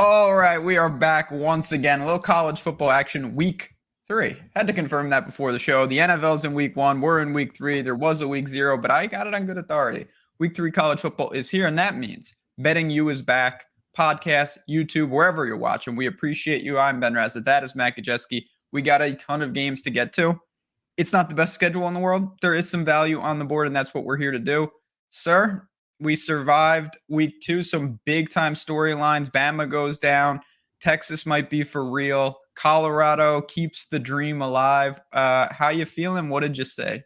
All right, we are back once again. A little college football action, week 3. Had to confirm that before the show. The NFL's in week 1. We're in week 3. There was a week 0, but I got it on good authority. Week 3 college football is here, and that means Betting You is back. Podcast, YouTube, wherever you're watching. We appreciate you. I'm Ben Rasa. That is Matt Gajewski. We got a ton of games to get to. It's not the best schedule in the world. There is some value on the board, and that's what we're here to do. Sir, we survived week 2, some big-time storylines. Bama goes down. Texas might be for real. Colorado keeps the dream alive. How you feeling? What did you say?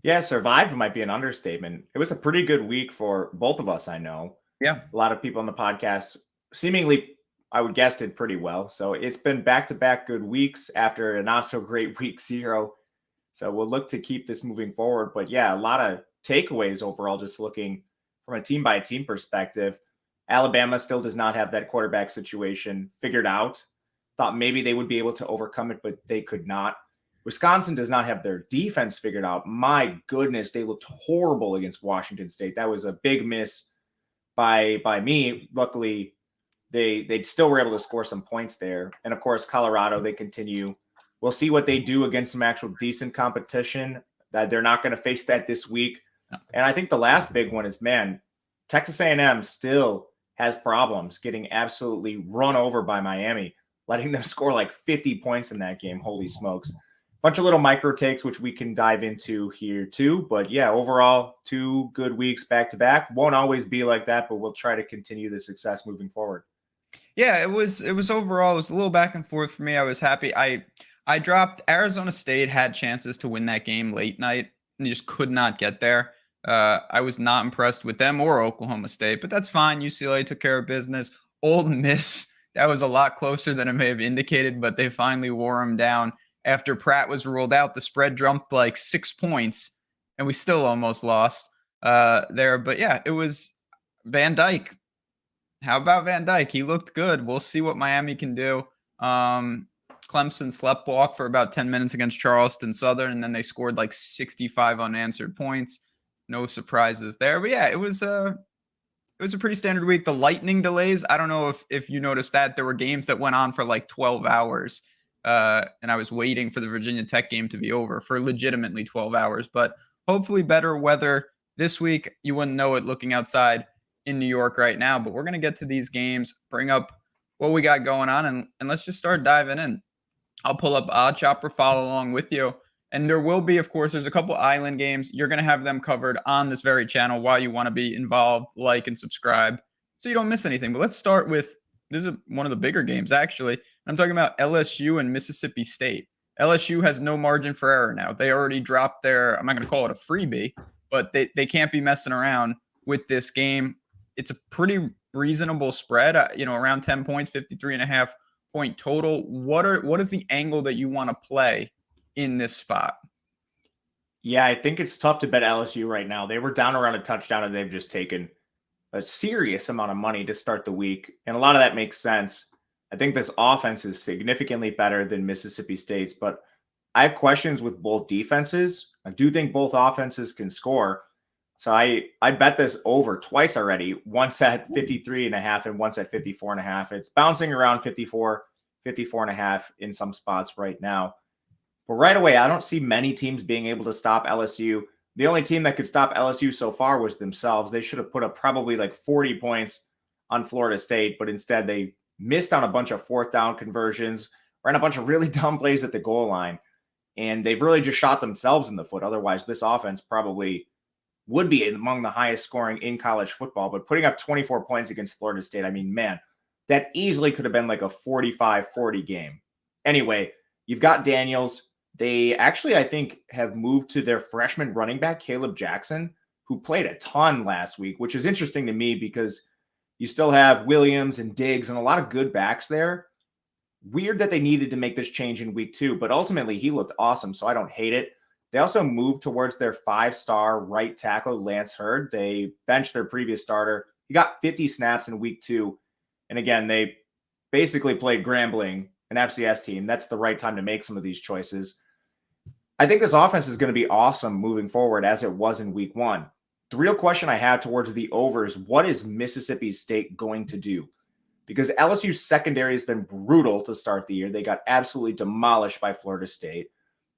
Yeah, survived might be an understatement. It was a pretty good week for both of us, I know. Yeah. A lot of people on the podcast seemingly, I would guess, did pretty well. So it's been back-to-back good weeks after a not-so-great week 0. So we'll look to keep this moving forward. But yeah, a lot of takeaways overall, just looking from a team-by-team perspective. Alabama still does not have that quarterback situation figured out. Thought maybe they would be able to overcome it, but they could not. Wisconsin does not have their defense figured out. My goodness, they looked horrible against Washington State. That was a big miss by me. Luckily, they still were able to score some points there. And of course, Colorado, they continue. We'll see what they do against some actual decent competition. That they're not going to face that this week. And I think the last big one is, man, Texas A&M still has problems getting absolutely run over by Miami, letting them score like 50 points in that game. Holy smokes. Bunch of little micro takes, which we can dive into here too. But yeah, overall, 2 good weeks back to back. Won't always be like that, but we'll try to continue the success moving forward. Yeah, it was overall, it was a little back and forth for me. I was happy. I dropped Arizona State, had chances to win that game late night and just could not get there. I was not impressed with them or Oklahoma State, but that's fine. UCLA took care of business. Ole Miss, that was a lot closer than it may have indicated, but they finally wore them down. After Pratt was ruled out, the spread jumped like 6 points, and we still almost lost there. But yeah, it was Van Dyke. How about Van Dyke? He looked good. We'll see what Miami can do. Clemson sleptwalk for about 10 minutes against Charleston Southern, and then they scored like 65 unanswered points. No surprises there. But yeah, it was a pretty standard week. The lightning delays, I don't know if you noticed that. There were games that went on for like 12 hours. And I was waiting for the Virginia Tech game to be over for legitimately 12 hours. But hopefully better weather this week. You wouldn't know it looking outside in New York right now. But we're going to get to these games, bring up what we got going on, and let's just start diving in. I'll pull up Odd Chopper, follow along with you. And there will be, of course, there's a couple island games. You're going to have them covered on this very channel while you want to be involved, like, and subscribe so you don't miss anything. But let's start with, this is one of the bigger games, actually. I'm talking about LSU and Mississippi State. LSU has no margin for error now. They already dropped their, I'm not going to call it a freebie, but they can't be messing around with this game. It's a pretty reasonable spread, around 10 points, 53.5 point total. What is the angle that you want to play in this spot? Yeah, I think it's tough to bet LSU right now. They were down around a touchdown, and they've just taken a serious amount of money to start the week. And a lot of that makes sense. I think this offense is significantly better than Mississippi State's, but I have questions with both defenses. I do think both offenses can score. So I bet this over twice already, once at 53.5 and once at 54.5. It's bouncing around 54.5 in some spots right now. But right away, I don't see many teams being able to stop LSU. The only team that could stop LSU so far was themselves. They should have put up probably like 40 points on Florida State, but instead they missed on a bunch of 4th down conversions, ran a bunch of really dumb plays at the goal line, and they've really just shot themselves in the foot. Otherwise, this offense probably would be among the highest scoring in college football, but putting up 24 points against Florida State, I mean, man, that easily could have been like a 45-40 game. Anyway, you've got Daniels. They actually, I think, have moved to their freshman running back, Caleb Jackson, who played a ton last week, which is interesting to me because you still have Williams and Diggs and a lot of good backs there. Weird that they needed to make this change in week 2, but ultimately he looked awesome, so I don't hate it. They also moved towards their 5-star right tackle, Lance Hurd. They benched their previous starter. He got 50 snaps in week 2. And again, they basically played Grambling, an FCS team. That's the right time to make some of these choices. I think this offense is going to be awesome moving forward as it was in week 1. The real question I have towards the over is, what is Mississippi State going to do? because LSU's secondary has been brutal to start the year. They got absolutely demolished by Florida State.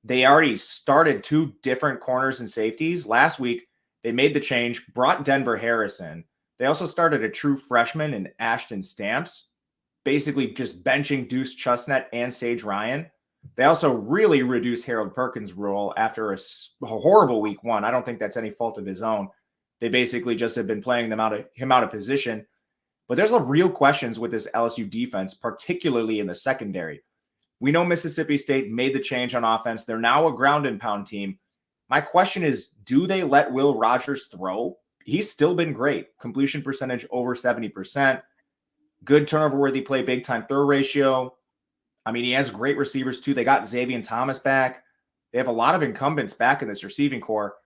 They already started 2 different corners and safeties. Last week, they made the change, brought Denver Harrison. They also started a true freshman in Ashton Stamps, basically just benching Deuce Chestnut and Sage Ryan. They also really reduced Harold Perkins' role after a horrible week 1. I don't think that's any fault of his own. They basically just have been playing him out of position. But there's a real questions with this LSU defense, particularly in the secondary. We know Mississippi State made the change on offense. They're now a ground and pound team. My question is, do they let Will Rogers throw? He's still been great. Completion percentage over 70%. Good turnover-worthy play, big-time throw ratio. I mean, he has great receivers, too. They got Xavier Thomas back. They have a lot of incumbents back in this receiving core.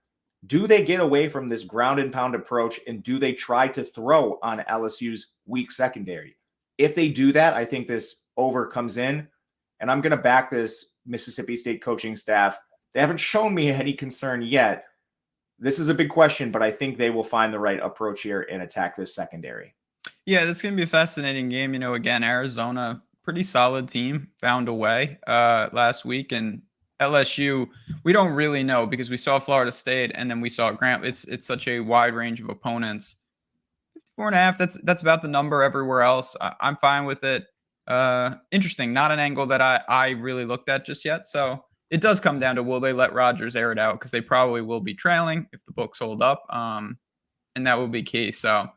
Do they get away from this ground and pound approach, and do they try to throw on LSU's weak secondary? If they do that, I think this over comes in, and I'm going to back this Mississippi State coaching staff. They haven't shown me any concern yet. This is a big question, but I think they will find the right approach here and attack this secondary. Yeah, this is going to be a fascinating game. Again, Arizona, pretty solid team, found a way last week. And LSU, we don't really know because we saw Florida State and then we saw Grant. It's such a wide range of opponents. 4.5, that's about the number everywhere else. I'm fine with it. Interesting. Not an angle that I really looked at just yet. So it does come down to, will they let Rodgers air it out? Because they probably will be trailing if the books hold up. And that will be key. So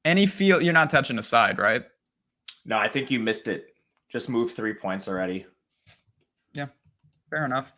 any feel, you're not touching a side, right? No, I think you missed it. Just moved 3 points already. Yeah, fair enough.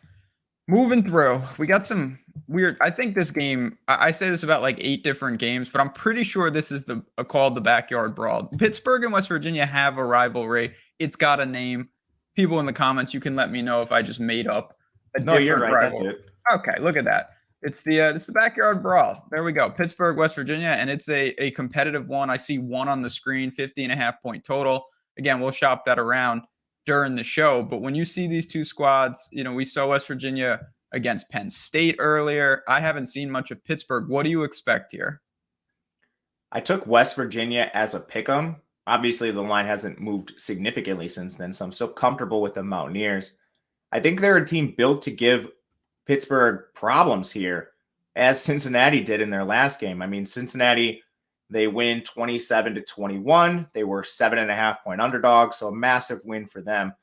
Moving through, we got some weird. I think this game, I say this about like 8 different games, but I'm pretty sure this is called the backyard brawl. Pittsburgh and West Virginia have a rivalry. It's got a name. People in the comments, you can let me know if I just made up a No, you're different right. rivalry. That's it. Okay, look at that. It's the backyard brawl. There we go. Pittsburgh, West Virginia, and it's a competitive one. I see 1 on the screen, 50.5 point total. Again, we'll shop that around during the show. But when you see these 2 squads, we saw West Virginia against Penn State earlier. I haven't seen much of Pittsburgh. What do you expect here? I took West Virginia as a pick'em. Obviously, the line hasn't moved significantly since then, so I'm still comfortable with the Mountaineers. I think they're a team built to give Pittsburgh problems here, as Cincinnati did in their last game. I mean, Cincinnati, they win 27-21. They were 7.5 point underdogs, so a massive win for them.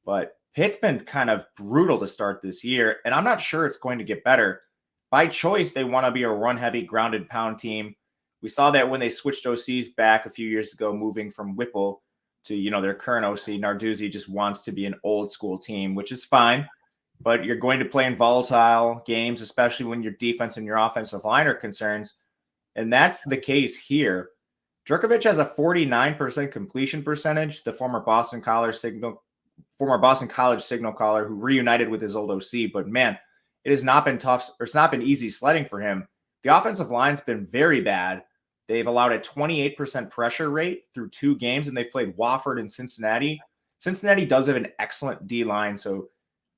But Pitt's been kind of brutal to start this year, and I'm not sure it's going to get better. By choice, they want to be a run-heavy, grounded pound team. We saw that when they switched OCs back a few years ago, moving from Whipple to, their current OC. Narduzzi just wants to be an old-school team, which is fine. But you're going to play in volatile games, especially when your defense and your offensive line are concerns. And that's the case here. Jerkovich has a 49% completion percentage, the former Boston College signal caller who reunited with his old OC. But man, it has not been tough, or it's not been easy sledding for him. The offensive line's been very bad. They've allowed a 28% pressure rate through 2 games, and they've played Wofford and Cincinnati. Cincinnati does have an excellent D-line, so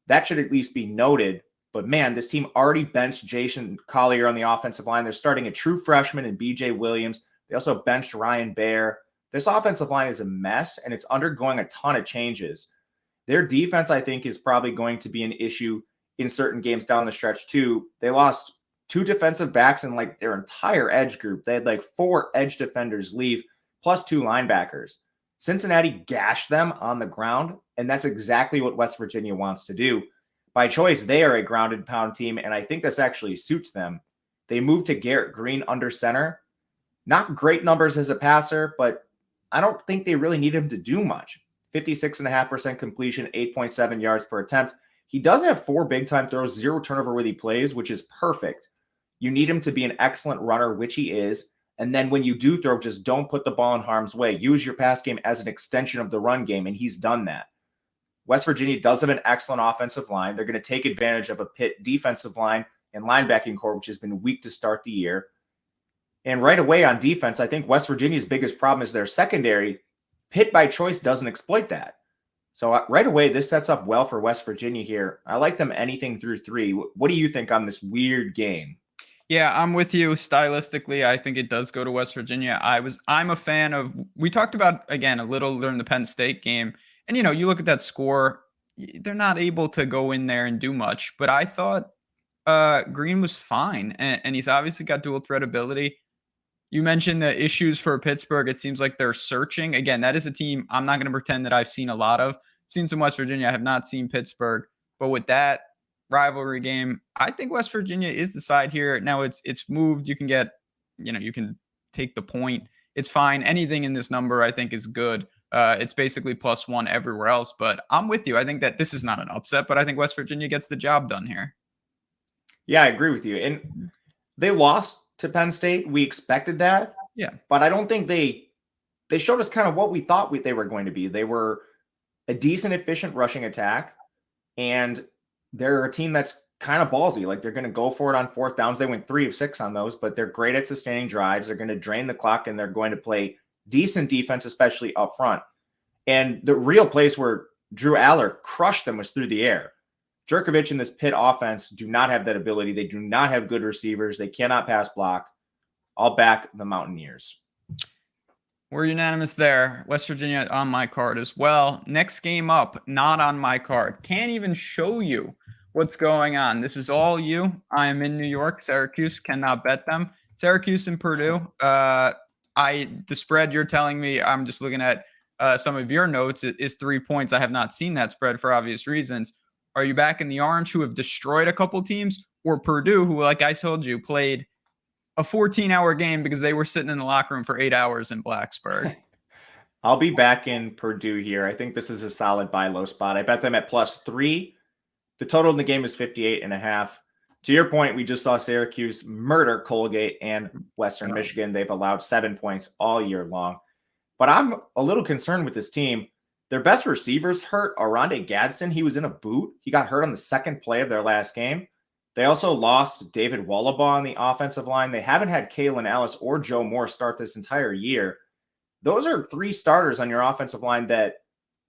that should at least be noted. But man, this team already benched Jason Collier on the offensive line. They're starting a true freshman in BJ Williams. They also benched Ryan Baer. This offensive line is a mess, and it's undergoing a ton of changes. Their defense, I think, is probably going to be an issue in certain games down the stretch, too. They lost 2 defensive backs in like their entire edge group. They had like 4 edge defenders leave, plus 2 linebackers. Cincinnati gashed them on the ground, and that's exactly what West Virginia wants to do. By choice, they are a grounded pound team, and I think this actually suits them. They moved to Garrett Green under center. Not great numbers as a passer, but I don't think they really need him to do much. 56.5% completion, 8.7 yards per attempt. He does have 4 big-time throws, 0 turnover-worthy plays, which is perfect. You need him to be an excellent runner, which he is. And then when you do throw, just don't put the ball in harm's way. Use your pass game as an extension of the run game, and he's done that. West Virginia does have an excellent offensive line. They're going to take advantage of a Pitt defensive line and linebacking core, which has been weak to start the year. And right away on defense, I think West Virginia's biggest problem is their secondary. Pitt, by choice, doesn't exploit that. So right away, this sets up well for West Virginia here. I like them anything through 3. What do you think on this weird game? Yeah, I'm with you stylistically. I think it does go to West Virginia. I'm a fan of we talked about again a little during the Penn State game. And you look at that score, they're not able to go in there and do much. But I thought Green was fine, and he's obviously got dual threat ability. You mentioned the issues for Pittsburgh. It seems like they're searching. Again, that is a team I'm not going to pretend that I've seen a lot of. I've seen some West Virginia. I have not seen Pittsburgh. But with that rivalry game, I think West Virginia is the side here. Now it's moved. You can get, you can take the point. It's fine. Anything in this number I think is good. It's basically +1 everywhere else. But I'm with you. I think that this is not an upset, but I think West Virginia gets the job done here. Yeah, I agree with you. And they lost to Penn State. We expected that. Yeah. But I don't think they showed us kind of what we thought they were going to be. They were a decent, efficient rushing attack, and they're a team that's kind of ballsy. Like, they're going to go for it on fourth downs. They went 3 of 6 on those, but they're great at sustaining drives. They're going to drain the clock, and they're going to play decent defense, especially up front. And the real place where Drew Aller crushed them was through the air. Jerkovich and this Pitt offense do not have that ability. They do not have good receivers. They cannot pass block. I'll back the Mountaineers. We're unanimous there. West Virginia on my card as well. Next game up, not on my card. Can't even show you what's going on. This is all you. I am in New York. Syracuse, cannot bet them. Syracuse and Purdue. The spread you're telling me, I'm just looking at some of your notes, is 3 points. I have not seen that spread for obvious reasons. Are you back in the Orange, who have destroyed a couple teams, or Purdue, who, like I told you, played a 14-hour game because they were sitting in the locker room for 8 hours in Blacksburg? I'll be back in Purdue here. I think this is a solid buy low spot. I bet them at +3. The total in the game is 58.5. To your point, we just saw Syracuse murder Colgate and Western Michigan. They've allowed 7 points all year long. But I'm a little concerned with this team. Their best receivers hurt. Oronde Gadsden, he was in a boot. He got hurt on the second play of their last game. They also lost David Wallabaugh on the offensive line. They haven't had Kalen Ellis or Joe Moore start this entire year. Those are 3 starters on your offensive line that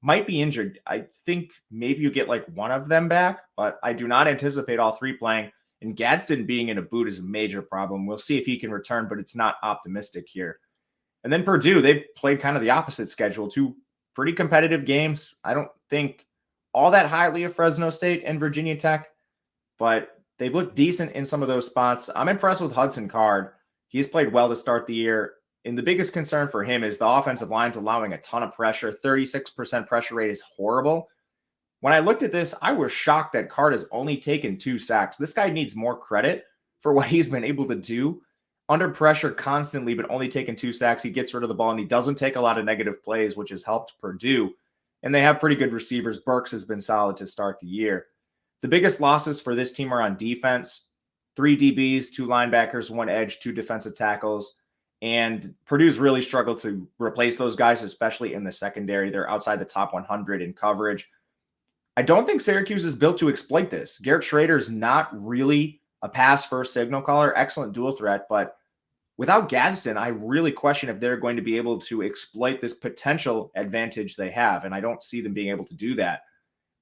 might be injured. I think maybe you get like one of them back, but I do not anticipate all 3 playing. And Gadsden being in a boot is a major problem. We'll see if he can return, but it's not optimistic here. And then Purdue, they've played kind of the opposite schedule. 2 pretty competitive games. I don't think all that highly of Fresno State and Virginia Tech, but they've looked decent in some of those spots. I'm impressed with Hudson Card. He's played well to start the year. And the biggest concern for him is the offensive line's allowing a ton of pressure. 36% pressure rate is horrible. When I looked at this, I was shocked that Card has only taken 2 sacks. This guy needs more credit for what he's been able to do under pressure constantly, but only taking 2 sacks. He gets rid of the ball, and he doesn't take a lot of negative plays, which has helped Purdue. And they have pretty good receivers. Burks has been solid to start the year. The biggest losses for this team are on defense. 3 DBs, 2 linebackers, 1 edge, 2 defensive tackles. And Purdue's really struggled to replace those guys, especially in the secondary. They're outside the top 100 in coverage. I don't think Syracuse is built to exploit this. Garrett Schrader is not really a pass-first signal caller, excellent dual threat, but without Gadsden, I really question if they're going to be able to exploit this potential advantage they have, and I don't see them being able to do that.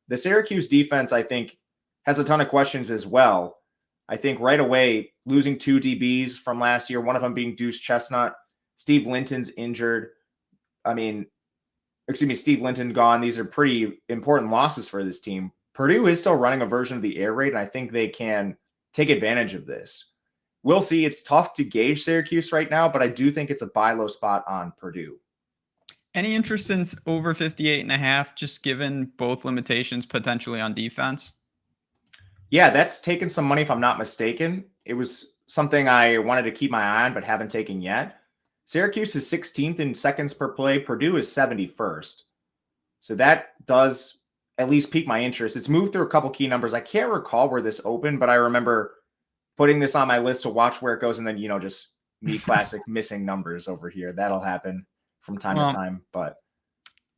The Syracuse defense, I think, has a ton of questions as well. I think right away, losing 2 DBs from last year, one of them being Deuce Chestnut, Steve Linton's injured. Steve Linton gone. These are pretty important losses for this team. Purdue is still running a version of the air raid, and I think they can take advantage of this. We'll see. It's tough to gauge Syracuse right now, but I do think it's a buy low spot on Purdue. Any interest in over 58.5, just given both limitations potentially on defense? Yeah, that's taken some money if I'm not mistaken. It was something I wanted to keep my eye on but haven't taken yet. Syracuse is 16th in seconds per play. Purdue is 71st. So that does at least pique my interest. It's moved through a couple key numbers. I can't recall where this opened, but I remember putting this on my list to watch where it goes, and then, just me classic missing numbers over here. That'll happen from time to time. But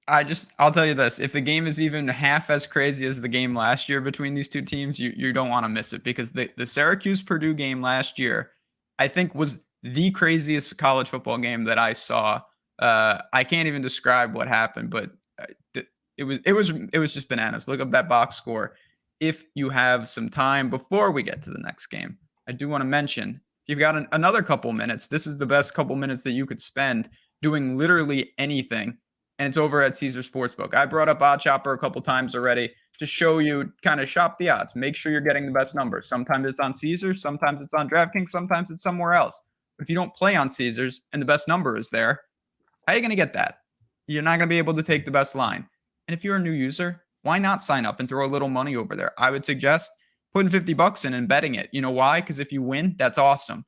I'll tell you this. If the game is even half as crazy as the game last year between these 2 teams, you don't want to miss it, because the Syracuse-Purdue game last year, I think, was the craziest college football game that I saw. I can't even describe what happened, but it was just bananas. Look up that box score if you have some time before we get to the next game. I do want to mention, if you've got another couple minutes, this is the best couple minutes that you could spend doing literally anything. And it's over at Caesar Sportsbook. I brought up Odd Chopper a couple times already to show you, kind of shop the odds. Make sure you're getting the best numbers. Sometimes it's on Caesars, sometimes it's on DraftKings, sometimes it's somewhere else. But if you don't play on Caesars and the best number is there, how are you going to get that? You're not going to be able to take the best line. And if you're a new user, why not sign up and throw a little money over there? I would suggest putting $50 in and betting it. You know why? Because if you win, that's awesome.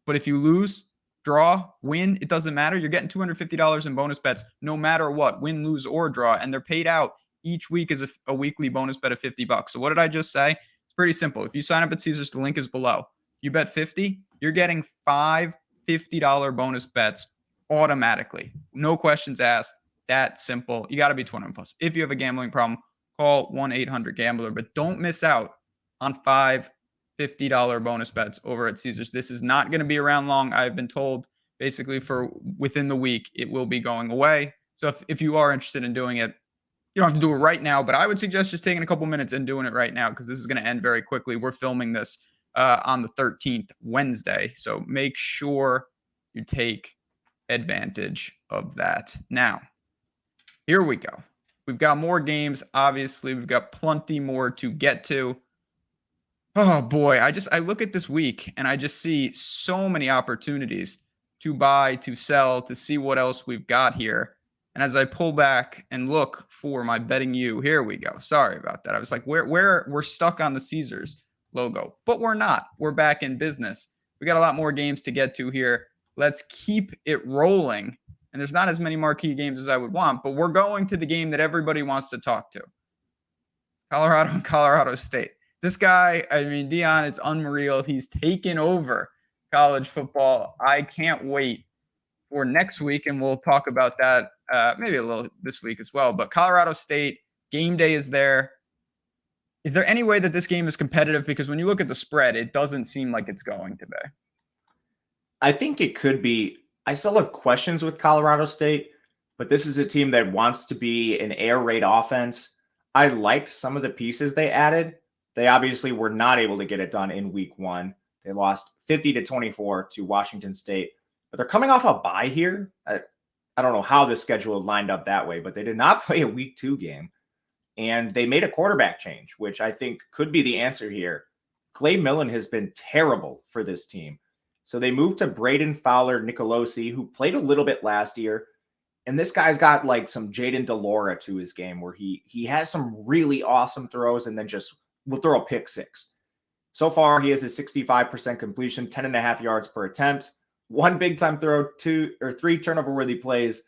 But if you lose, draw, win, it doesn't matter. You're getting $250 in bonus bets no matter what, win, lose, or draw. And they're paid out each week as a weekly bonus bet of $50. So what did I just say? It's pretty simple. If you sign up at Caesars, the link is below. You bet 50, you're getting 5 $50 bonus bets automatically. No questions asked. That simple. You got to be 21 plus. If you have a gambling problem, call 1-800-GAMBLER. But don't miss out on 5 $50 bonus bets over at Caesars. This is not going to be around long. I've been told basically for within the week, it will be going away. So if you are interested in doing it, you don't have to do it right now, but I would suggest just taking a couple minutes and doing it right now because this is going to end very quickly. We're filming this on the 13th, Wednesday. So make sure you take advantage of that. Now, here we go. We've got more games. Obviously, we've got plenty more to get to. Oh boy, I look at this week and I just see so many opportunities to buy, to sell, to see what else we've got here. And as I pull back and look for my betting you, here we go. Sorry about that. I was like, we're stuck on the Caesars logo, but we're not. We're back in business. We got a lot more games to get to here. Let's keep it rolling. And there's not as many marquee games as I would want, but we're going to the game that everybody wants to talk to. Colorado and Colorado State. This guy, I mean, Dion, it's unreal. He's taken over college football. I can't wait for next week, and we'll talk about that maybe a little this week as well. But Colorado State, game day is there. Is there any way that this game is competitive? Because when you look at the spread, it doesn't seem like it's going to be. I think it could be. I still have questions with Colorado State, but this is a team that wants to be an air raid offense. I liked some of the pieces they added. They obviously were not able to get it done in week one. They lost 50-24 to Washington State, but they're coming off a bye here. I don't know how the schedule lined up that way, but they did not play a week 2 game. And they made a quarterback change, which I think could be the answer here. Clay Millen has been terrible for this team. So they moved to Braden Fowler Nicolosi, who played a little bit last year. And this guy's got like some Jaden Delora to his game where he has some really awesome throws and then just will throw a pick 6. So far, he has a 65% completion, 10.5 yards per attempt, 1 big time throw, 2 or 3 turnover worthy plays.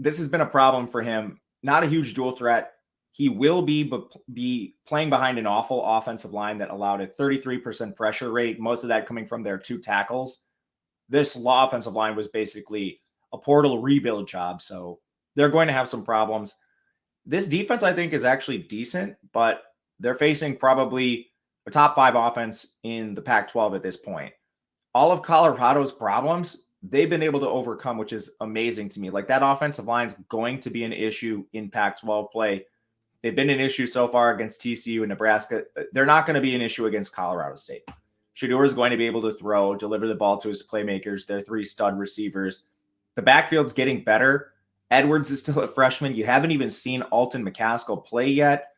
This has been a problem for him. Not a huge dual threat. He will be playing behind an awful offensive line that allowed a 33% pressure rate, most of that coming from their 2 tackles. This offensive line was basically a portal rebuild job, so they're going to have some problems. This defense, I think, is actually decent, but they're facing probably a top 5 offense in the Pac-12 at this point. All of Colorado's problems, they've been able to overcome, which is amazing to me. Like, that offensive line is going to be an issue in Pac-12 play. They've been an issue so far against TCU and Nebraska. They're not going to be an issue against Colorado State. Shedeur is going to be able to throw, deliver the ball to his playmakers, their 3 stud receivers. The backfield's getting better. Edwards is still a freshman. You haven't even seen Alton McCaskill play yet.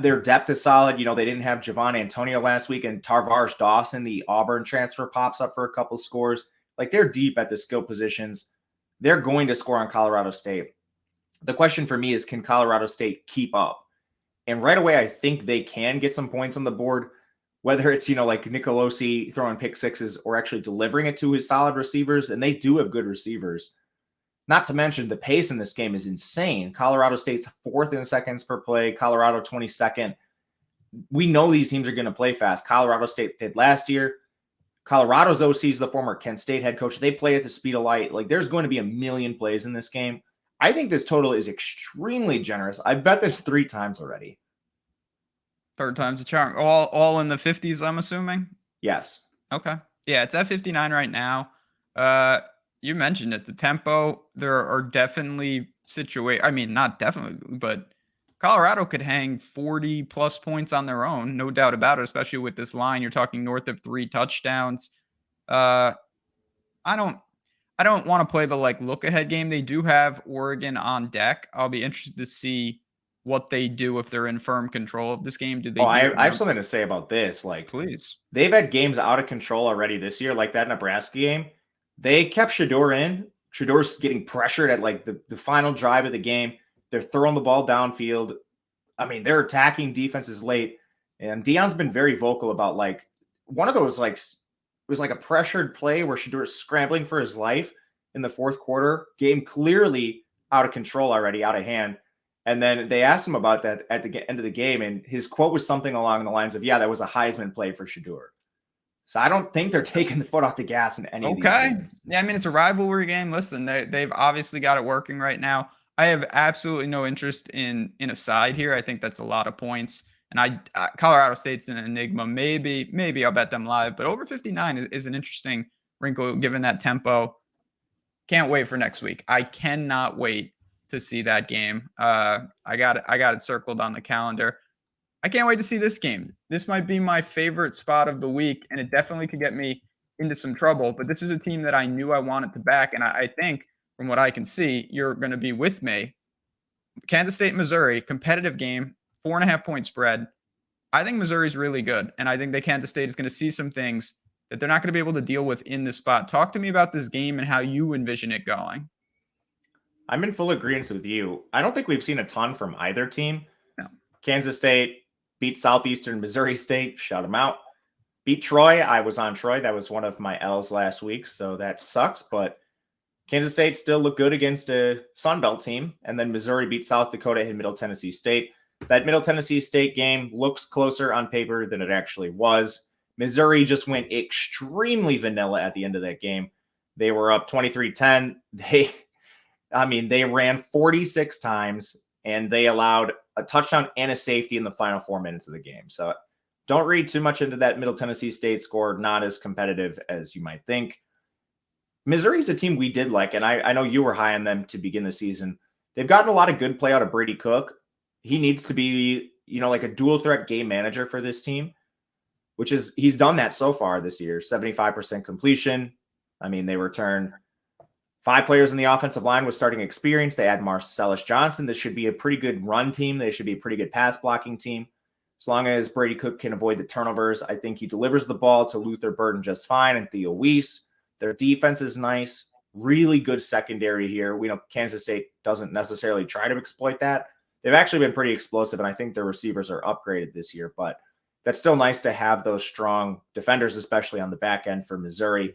Their depth is solid. You know, they didn't have Javon Antonio last week, and Tarvarge Dawson, the Auburn transfer, pops up for a couple scores. Like, they're deep at the skill positions. They're going to score on Colorado State. The question for me is, can Colorado State keep up? And right away, I think they can get some points on the board, whether it's, like Nicolosi throwing pick 6s or actually delivering it to his solid receivers. And they do have good receivers. Not to mention the pace in this game is insane. Colorado State's 4th in seconds per play, Colorado 22nd. We know these teams are going to play fast. Colorado State did last year. Colorado's OC is the former Kent State head coach. They play at the speed of light. Like, there's going to be a million plays in this game. I think this total is extremely generous. I bet this 3 times already. 3rd time's a charm. All in the 50s, I'm assuming? Yes. Okay. Yeah, it's at 59 right now. You mentioned it. The tempo, there are definitely situations. I mean, not definitely, but Colorado could hang 40 plus points on their own, no doubt about it, especially with this line. You're talking north of 3 touchdowns. I don't want to play the look ahead game. They do have Oregon on deck. I'll be interested to see what they do if they're in firm control of this game. Do they? I have something to say about this. Please. They've had games out of control already this year, like that Nebraska game. They kept Shedeur in. Shedor's getting pressured at the final drive of the game. They're throwing the ball downfield. I mean, they're attacking defenses late. And Deion's been very vocal about one of those it was like a pressured play where Shedeur's scrambling for his life in the fourth quarter. Game clearly out of control already, out of hand. And then they asked him about that at the end of the game, and his quote was something along the lines of, "Yeah, that was a Heisman play for Shedeur." So I don't think they're taking the foot off the gas in any of these games. Yeah, I mean, it's a rivalry game. Listen, they've obviously got it working right now. I have absolutely no interest in a side here. I think that's a lot of points. And Colorado State's an enigma. Maybe I'll bet them live, but over 59 is an interesting wrinkle given that tempo. Can't wait for next week. I cannot wait to see that game. I got it circled on the calendar. I can't wait to see this game. This might be my favorite spot of the week, and it definitely could get me into some trouble. But this is a team that I knew I wanted to back, and I think from what I can see, you're going to be with me. Kansas State, Missouri, competitive game, 4.5 point spread. I think Missouri's really good, and I think that Kansas State is going to see some things that they're not going to be able to deal with in this spot. Talk to me about this game and how you envision it going. I'm in full agreement with you. I don't think we've seen a ton from either team. No. Kansas State beat Southeastern Missouri State, shut them out. Beat Troy. I was on Troy. That was one of my L's last week, so that sucks. But Kansas State still looked good against a Sun Belt team. And then Missouri beat South Dakota in Middle Tennessee State. That Middle Tennessee State game looks closer on paper than it actually was. Missouri just went extremely vanilla at the end of that game. They were up 23-10. They ran 46 times, and they allowed a touchdown and a safety in the final 4 minutes of the game. So don't read too much into that Middle Tennessee State score. Not as competitive as you might think. Missouri's a team we did like, and I know you were high on them to begin the season. They've gotten a lot of good play out of Brady Cook. He needs to be, like a dual threat game manager for this team, he's done that so far this year. 75% completion. I mean, they return 5 players in the offensive line with starting experience. They add Marcellus Johnson. This should be a pretty good run team. They should be a pretty good pass blocking team. As long as Brady Cook can avoid the turnovers, I think he delivers the ball to Luther Burden just fine and Theo Weiss. Their defense is nice. Really good secondary here. We know Kansas State doesn't necessarily try to exploit that. They've actually been pretty explosive, and I think their receivers are upgraded this year. But that's still nice to have those strong defenders, especially on the back end for Missouri.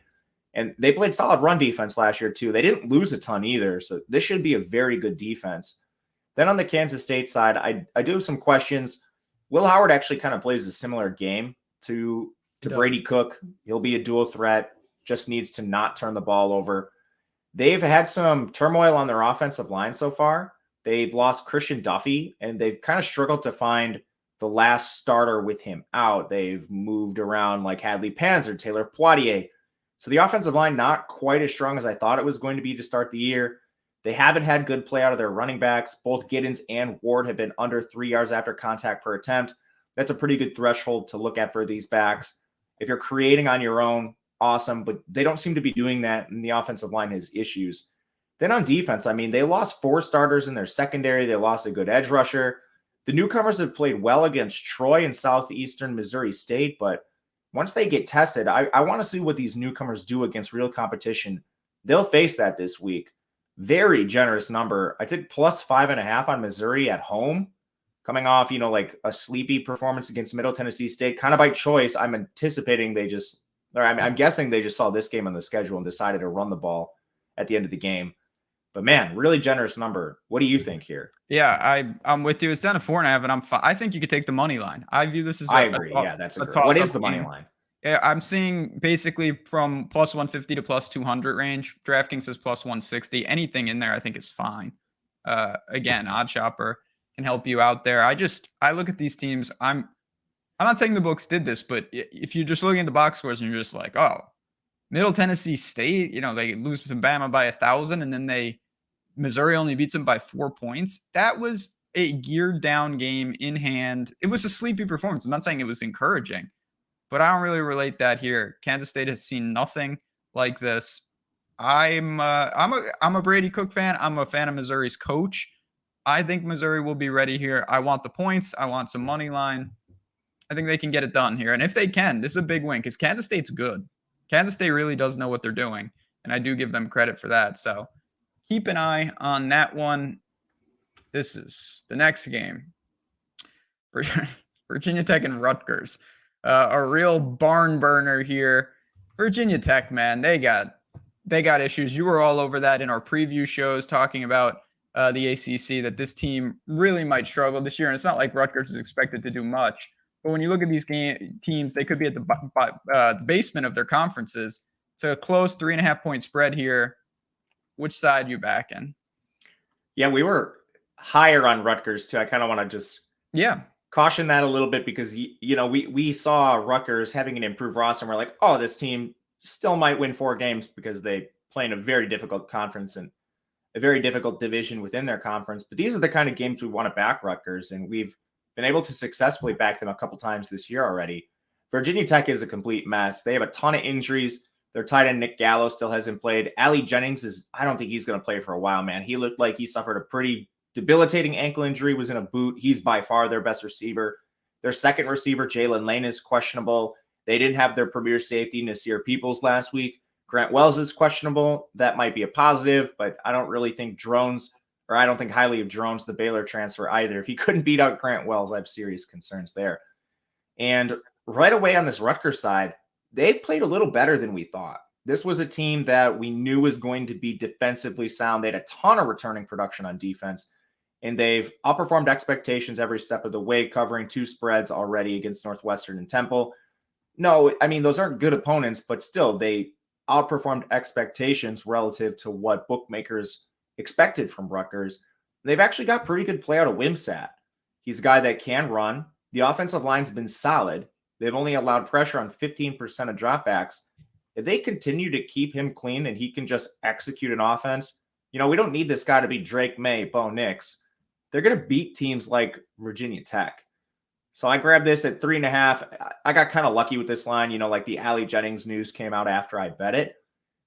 And they played solid run defense last year, too. They didn't lose a ton either, so this should be a very good defense. Then on the Kansas State side, I do have some questions. Will Howard actually kind of plays a similar game to Brady Cook. He'll be a dual threat, just needs to not turn the ball over. They've had some turmoil on their offensive line so far. They've lost Christian Duffy, and they've kind of struggled to find the last starter with him out. They've moved around like Hadley Panzer, Taylor Poitier. So the offensive line not quite as strong as I thought it was going to be to start the year. They haven't had good play out of their running backs. Both Giddens and Ward have been under 3 yards after contact per attempt. That's a pretty good threshold to look at for these backs. If you're creating on your own, awesome, but they don't seem to be doing that, and the offensive line has issues. Then on defense, they lost 4 starters in their secondary. They lost a good edge rusher. The newcomers have played well against Troy and Southeastern Missouri State, but once they get tested, I want to see what these newcomers do against real competition. They'll face that this week. Very generous number. I took plus 5.5 on Missouri at home, coming off, like a sleepy performance against Middle Tennessee State, kind of by choice. I'm anticipating I'm guessing they just saw this game on the schedule and decided to run the ball at the end of the game. But man, really generous number. What do you think here? Yeah, I'm with you. It's down to 4.5, and I think you could take the money line. I view this as I agree. That's a great. What is the money line? Yeah, I'm seeing basically from plus 150 to plus 200 range. DraftKings says plus 160. Anything in there, I think, is fine. Again, Odd Shopper can help you out there. I look at these teams. I'm not saying the books did this, but if you're just looking at the box scores and you're just like, oh, Middle Tennessee State, they lose to Bama by 1,000, and then Missouri only beats them by 4 points. That was a geared down game in hand. It was a sleepy performance. I'm not saying it was encouraging, but I don't really relate that here. Kansas State has seen nothing like this. I'm a Brady Cook fan. I'm a fan of Missouri's coach. I think Missouri will be ready here. I want the points. I want some money line. I think they can get it done here. And if they can, this is a big win because Kansas State's good. Kansas State really does know what they're doing, and I do give them credit for that. So keep an eye on that one. This is the next game. Virginia Tech and Rutgers. A real barn burner here. Virginia Tech, man, they got issues. You were all over that in our preview shows talking about the ACC, that this team really might struggle this year. And it's not like Rutgers is expected to do much. But when you look at these teams, they could be at the basement of their conferences. It's a close 3.5-point spread here. Which side you backing? Yeah, we were higher on Rutgers too. I kind of want to just caution that a little bit because we saw Rutgers having an improved roster and we're like, oh, this team still might win 4 games because they play in a very difficult conference and a very difficult division within their conference. But these are the kind of games we want to back Rutgers, and we've been able to successfully back them a couple times this year already. Virginia Tech is a complete mess. They have a ton of injuries. Their tight end Nick Gallo still hasn't played. Ali Jennings I don't think he's going to play for a while, man. He looked like he suffered a pretty debilitating ankle injury, was in a boot. He's by far their best receiver. Their second receiver, Jalen Lane, is questionable. They didn't have their premier safety, Nasir Peoples, last week. Grant Wells is questionable. That might be a positive, but I don't really think I don't think highly of Drones, the Baylor transfer, either. If he couldn't beat out Grant Wells, I have serious concerns there. And right away on this Rutgers side, they played a little better than we thought. This was a team that we knew was going to be defensively sound. They had a ton of returning production on defense, and they've outperformed expectations every step of the way, covering 2 spreads already against Northwestern and Temple. No, I mean, those aren't good opponents, but still, they outperformed expectations relative to what bookmakers expected from Rutgers. They've actually got pretty good play out of Wimsatt. He's a guy that can run. The offensive line's been solid. They've only allowed pressure on 15% of dropbacks. If they continue to keep him clean and he can just execute an offense, we don't need this guy to be Drake May, Bo Nix. They're going to beat teams like Virginia Tech. So I grabbed this at 3.5. I got kind of lucky with this line, like the Ali Jennings news came out after I bet it.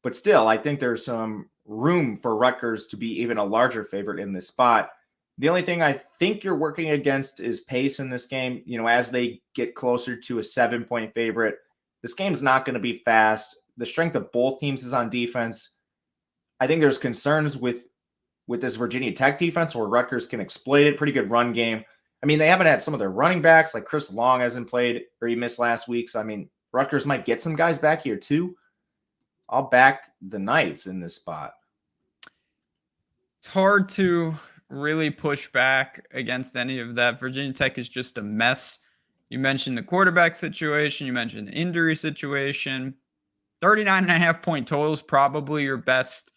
But still, I think there's some room for Rutgers to be even a larger favorite in this spot. The only thing I think you're working against is pace in this game. As they get closer to a 7-point favorite, this game's not going to be fast. The strength of both teams is on defense. I think there's concerns with this Virginia Tech defense where Rutgers can exploit it. Pretty good run game. I mean, they haven't had some of their running backs, like Chris Long hasn't played or he missed last week. So, I mean, Rutgers might get some guys back here too. I'll back the Knights in this spot. It's hard to really push back against any of that. Virginia Tech is just a mess. You mentioned the quarterback situation. You mentioned the injury situation. 39.5-point total is probably your best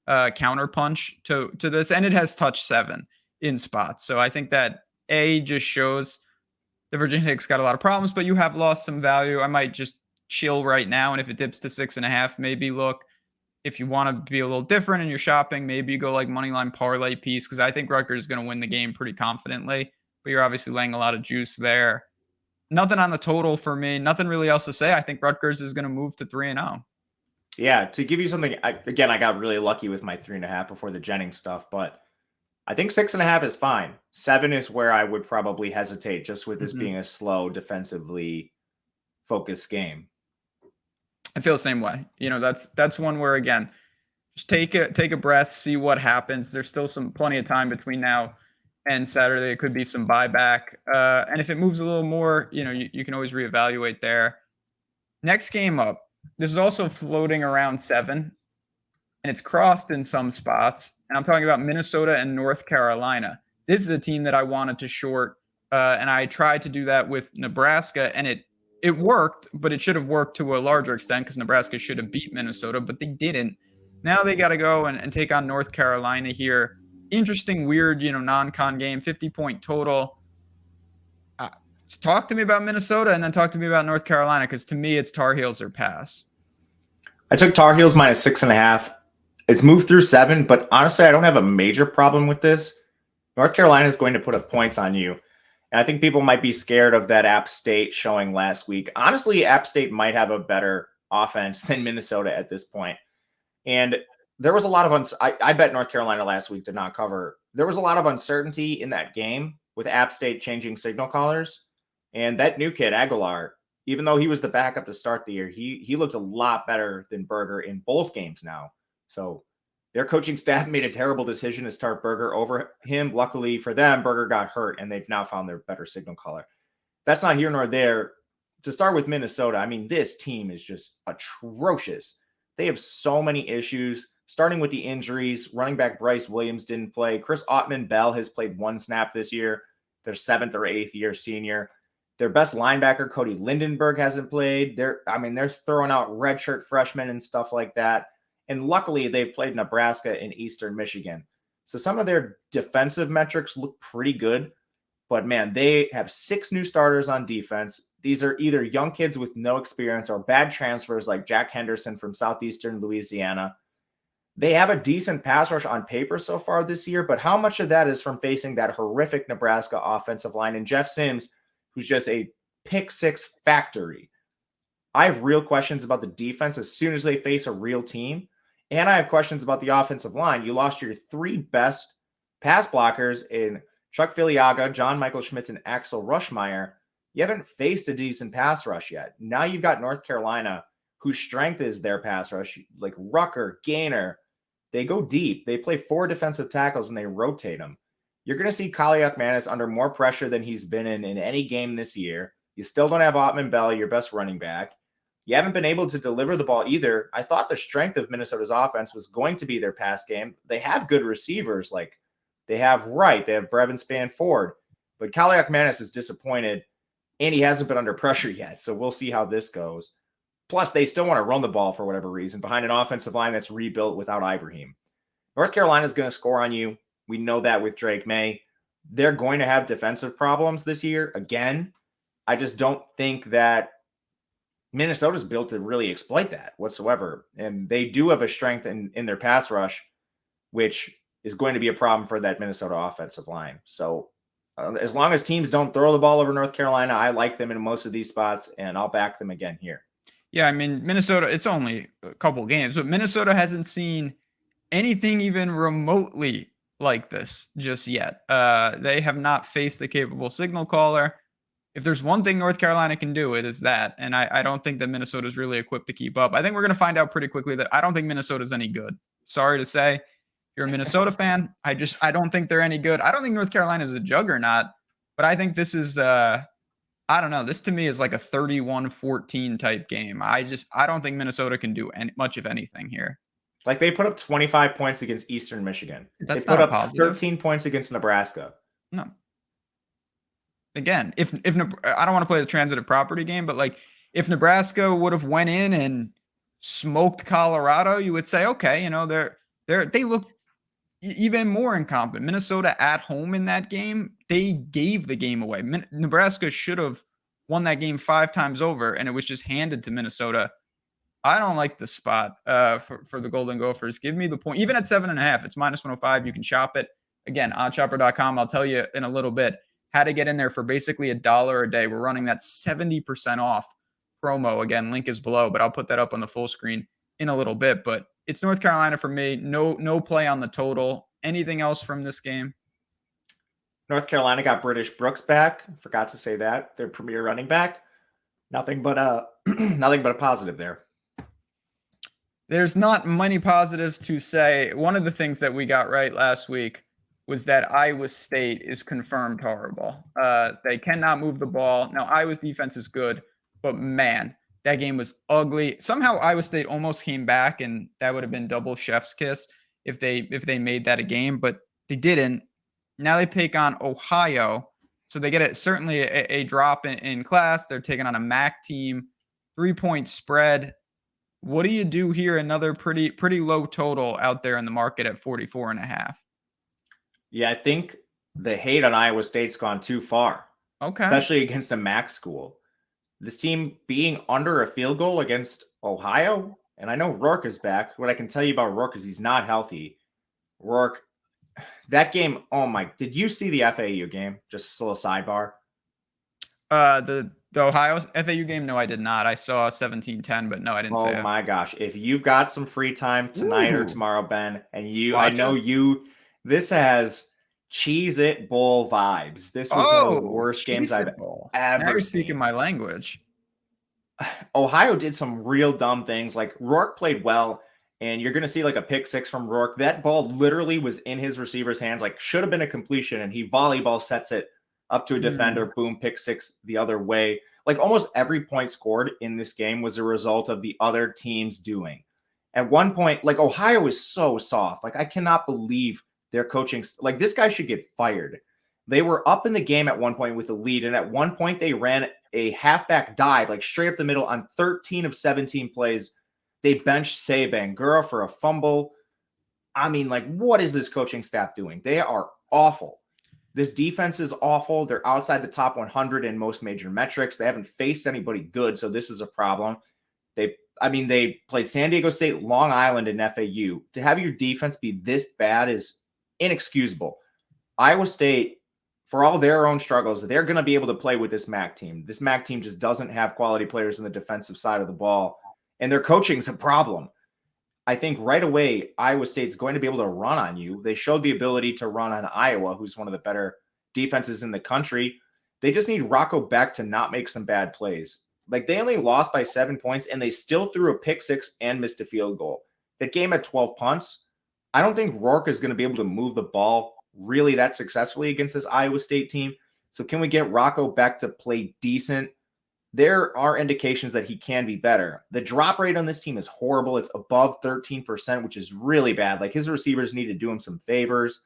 counterpunch to this, and it has touched 7 in spots. So I think that just shows the Virginia Tech's got a lot of problems, but you have lost some value. I might just chill right now, and if it dips to 6.5, maybe look. If you want to be a little different and you're shopping, maybe you go like moneyline parlay piece, because I think Rutgers is going to win the game pretty confidently, but you're obviously laying a lot of juice there. Nothing on the total for me. Nothing really else to say. I think Rutgers is going to move to 3-0. Yeah, to give you something, I got really lucky with my 3.5 before the Jennings stuff, but I think 6.5 is fine. 7 is where I would probably hesitate, just with this being a slow, defensively focused game. I feel the same way. That's one where, again, just take a breath, see what happens. There's still plenty of time between now and Saturday. It could be some buyback. And if it moves a little more, you can always reevaluate there. Next game up. This is also floating around 7, and it's crossed in some spots. And I'm talking about Minnesota and North Carolina. This is a team that I wanted to short, and I tried to do that with Nebraska, and it worked, but it should have worked to a larger extent because Nebraska should have beat Minnesota, but they didn't. Now they got to go and take on North Carolina here. Interesting, weird, non-con game, 50-point total. Talk to me about Minnesota and then talk to me about North Carolina, because to me, it's Tar Heels or pass. I took Tar Heels minus 6.5. It's moved through 7, but honestly, I don't have a major problem with this. North Carolina is going to put up points on you. And I think people might be scared of that App State showing last week. Honestly, App State might have a better offense than Minnesota at this point. And there was a lot of I bet North Carolina last week did not cover. There was a lot of uncertainty in that game with App State changing signal callers. And that new kid, Aguilar, even though he was the backup to start the year, he looked a lot better than Berger in both games now. So their coaching staff made a terrible decision to start Berger over him. Luckily for them, Berger got hurt, and they've now found their better signal caller. That's not here nor there. To start with Minnesota, I mean, this team is just atrocious. They have so many issues, starting with the injuries. Running back Bryce Williams didn't play. Chris Ottman-Bell has played one snap this year, their 7th or 8th year senior. Their best linebacker, Cody Lindenberg, hasn't played. They're throwing out redshirt freshmen and stuff like that. And luckily, they've played Nebraska and Eastern Michigan. So some of their defensive metrics look pretty good. But, man, they have 6 new starters on defense. These are either young kids with no experience or bad transfers like Jack Henderson from Southeastern Louisiana. They have a decent pass rush on paper so far this year, but how much of that is from facing that horrific Nebraska offensive line and Jeff Sims, who's just a pick-6 factory? I have real questions about the defense as soon as they face a real team. And I have questions about the offensive line. You lost your 3 best pass blockers in Chuck Filiaga, John Michael Schmitz, and Axel Rushmeyer. You haven't faced a decent pass rush yet. Now you've got North Carolina, whose strength is their pass rush, like Rucker, Gaynor. They go deep. They play 4 defensive tackles, and they rotate them. You're going to see Kaliakmanis under more pressure than he's been in any game this year. You still don't have Ottman-Bell, your best running back. You haven't been able to deliver the ball either. I thought the strength of Minnesota's offense was going to be their pass game. They have good receivers. Like they have Wright, they have Brevin Spann-Ford, but Kaliakmanis is disappointed and he hasn't been under pressure yet. So we'll see how this goes. Plus, they still want to run the ball for whatever reason behind an offensive line that's rebuilt without Ibrahim. North Carolina is going to score on you. We know that with Drake May. They're going to have defensive problems this year again. I just don't think that Minnesota's built to really exploit that whatsoever. And they do have a strength in their pass rush, which is going to be a problem for that Minnesota offensive line. So as long as teams don't throw the ball over North Carolina, I like them in most of these spots, and I'll back them again here. Yeah, I mean, Minnesota, it's only a couple games, but Minnesota hasn't seen anything even remotely like this just yet. They have not faced a capable signal caller. If there's one thing North Carolina can do, it is that. And I don't think that Minnesota is really equipped to keep up. I think we're going to find out pretty quickly that I don't think Minnesota's any good. Sorry to say. If you're a Minnesota fan, I don't think they're any good. I don't think North Carolina is a juggernaut, but I think this is, I don't know. This to me is like a 31-14 type game. I don't think Minnesota can do much of anything here. Like they put up 25 points against Eastern Michigan. That's they put not up positive. 13 points against Nebraska. No. Again, if I don't want to play the transitive property game, but like if Nebraska would have went in and smoked Colorado, you would say, okay, you know, they look even more incompetent. Minnesota at home in that game, they gave the game away. Nebraska should have won that game 5 times over, and it was just handed to Minnesota. I don't like the spot for the Golden Gophers. Give me the point. Even at 7.5, it's -105. You can shop it. Again, oddshopper.com. I'll tell you in a little bit how to get in there for basically $1 a day. We're running that 70% off promo. Again, link is below, but I'll put that up on the full screen in a little bit. But it's North Carolina for me. No play on the total. Anything else from this game? North Carolina got British Brooks back. Forgot to say that. Their premier running back. Nothing but a positive there. There's not many positives to say. One of the things that we got right last week was that Iowa State is confirmed horrible. They cannot move the ball. Now, Iowa's defense is good, but man, that game was ugly. Somehow Iowa State almost came back, and that would have been double chef's kiss if they made that a game, but they didn't. Now they take on Ohio, so they get certainly a drop in class. They're taking on a MAC team, 3-point spread. What do you do here? Another pretty low total out there in the market at 44.5. Yeah, I think the hate on Iowa State's gone too far. Okay. Especially against a MAC school. This team being under a field goal against Ohio, and I know Rourke is back. What I can tell you about Rourke is he's not healthy. Rourke That game, oh my, did you see the FAU game? Just a little sidebar. The Ohio FAU game? No, I did not. I saw 17-10, but no, I didn't see Oh it. my gosh. If you've got some free time tonight or Ooh, tomorrow, Ben, and I watch know it. this has Cheese It Bowl vibes. This was one of the Oh, worst games cheese I've it ball. Now ever you're speaking seen. my language. Ohio did some real dumb things. Like Rourke played well, and you're going to see like a pick six from Rourke. That ball literally was in his receiver's hands, like should have been a completion, and he volleyball sets it up to a defender. Boom, pick six the other way. Like almost every point scored in this game was a result of the other teams doing. At one point, like Ohio is so soft. Like I cannot believe their coaching. Like this guy should get fired. They were up in the game at one point with a lead, and at one point they ran a halfback dive, like straight up the middle on 13 of 17 plays. They benched Say Bangura for a fumble. I mean, like, what is this coaching staff doing? They are awful. This defense is awful. They're outside the top 100 in most major metrics. They haven't faced anybody good, so this is a problem. They played San Diego State, Long Island, and FAU. To have your defense be this bad is inexcusable. Iowa State, for all their own struggles, they're going to be able to play with this MAC team. This MAC team just doesn't have quality players in the defensive side of the ball, and their coaching's a problem. I think right away, Iowa State's going to be able to run on you. They showed the ability to run on Iowa, who's one of the better defenses in the country. They just need Rocco Beck to not make some bad plays. Like they only lost by 7 points, and they still threw a pick six and missed a field goal. That game had 12 punts. I don't think Rourke is going to be able to move the ball really that successfully against this Iowa State team. So can we get Rocco Beck to play decent? There are indications that he can be better. The drop rate on this team is horrible. It's above 13%, which is really bad. Like his receivers need to do him some favors.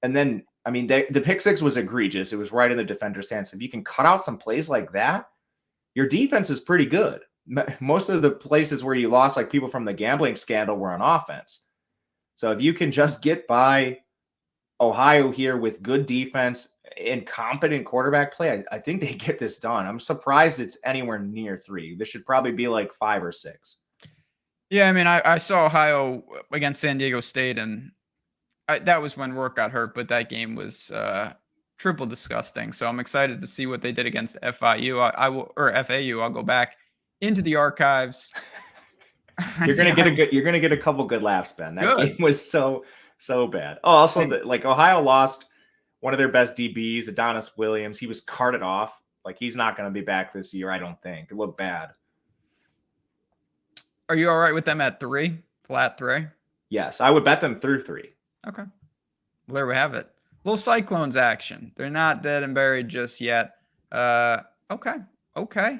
And then, I mean, the pick six was egregious. It was right in the defender's hands. If you can cut out some plays like that, your defense is pretty good. Most of the places where you lost, like people from the gambling scandal, were on offense. So if you can just get by Ohio here with good defense and competent quarterback play, I think they get this done. I'm surprised it's anywhere near 3. This should probably be like 5 or 6. Yeah, I mean, I saw Ohio against San Diego State, and that was when Rourke got hurt, but that game was triple disgusting. So I'm excited to see what they did against FIU. FAU. I'll go back into the archives. You're gonna get a couple good laughs, Ben. That game was so bad. Oh, also, like Ohio lost one of their best DBs, Adonis Williams. He was carted off. Like he's not going to be back this year, I don't think. It looked bad. Are you all right with them at 3? Flat 3? Yes, I would bet them through 3. Okay. Well, there we have it. Little Cyclones action. They're not dead and buried just yet. Okay.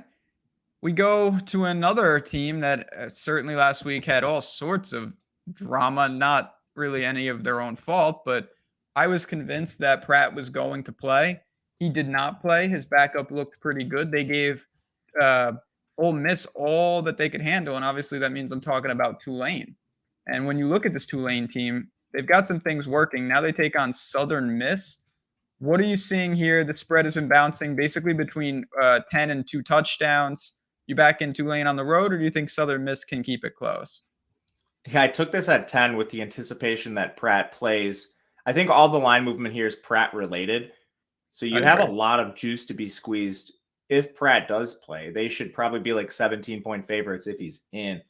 We go to another team that certainly last week had all sorts of drama, not really any of their own fault, but I was convinced that Pratt was going to play. He did not play. His backup looked pretty good. They gave Ole Miss all that they could handle, and obviously that means I'm talking about Tulane. And when you look at this Tulane team, they've got some things working. Now they take on Southern Miss. What are you seeing here? The spread has been bouncing basically between 10 and 2 touchdowns. You back in Tulane on the road, or do you think Southern Miss can keep it close? Yeah, I took this at 10 with the anticipation that Pratt plays. I think all the line movement here is Pratt related. So you have a lot of juice to be squeezed if Pratt does play. They should probably be like 17-point favorites if he's in.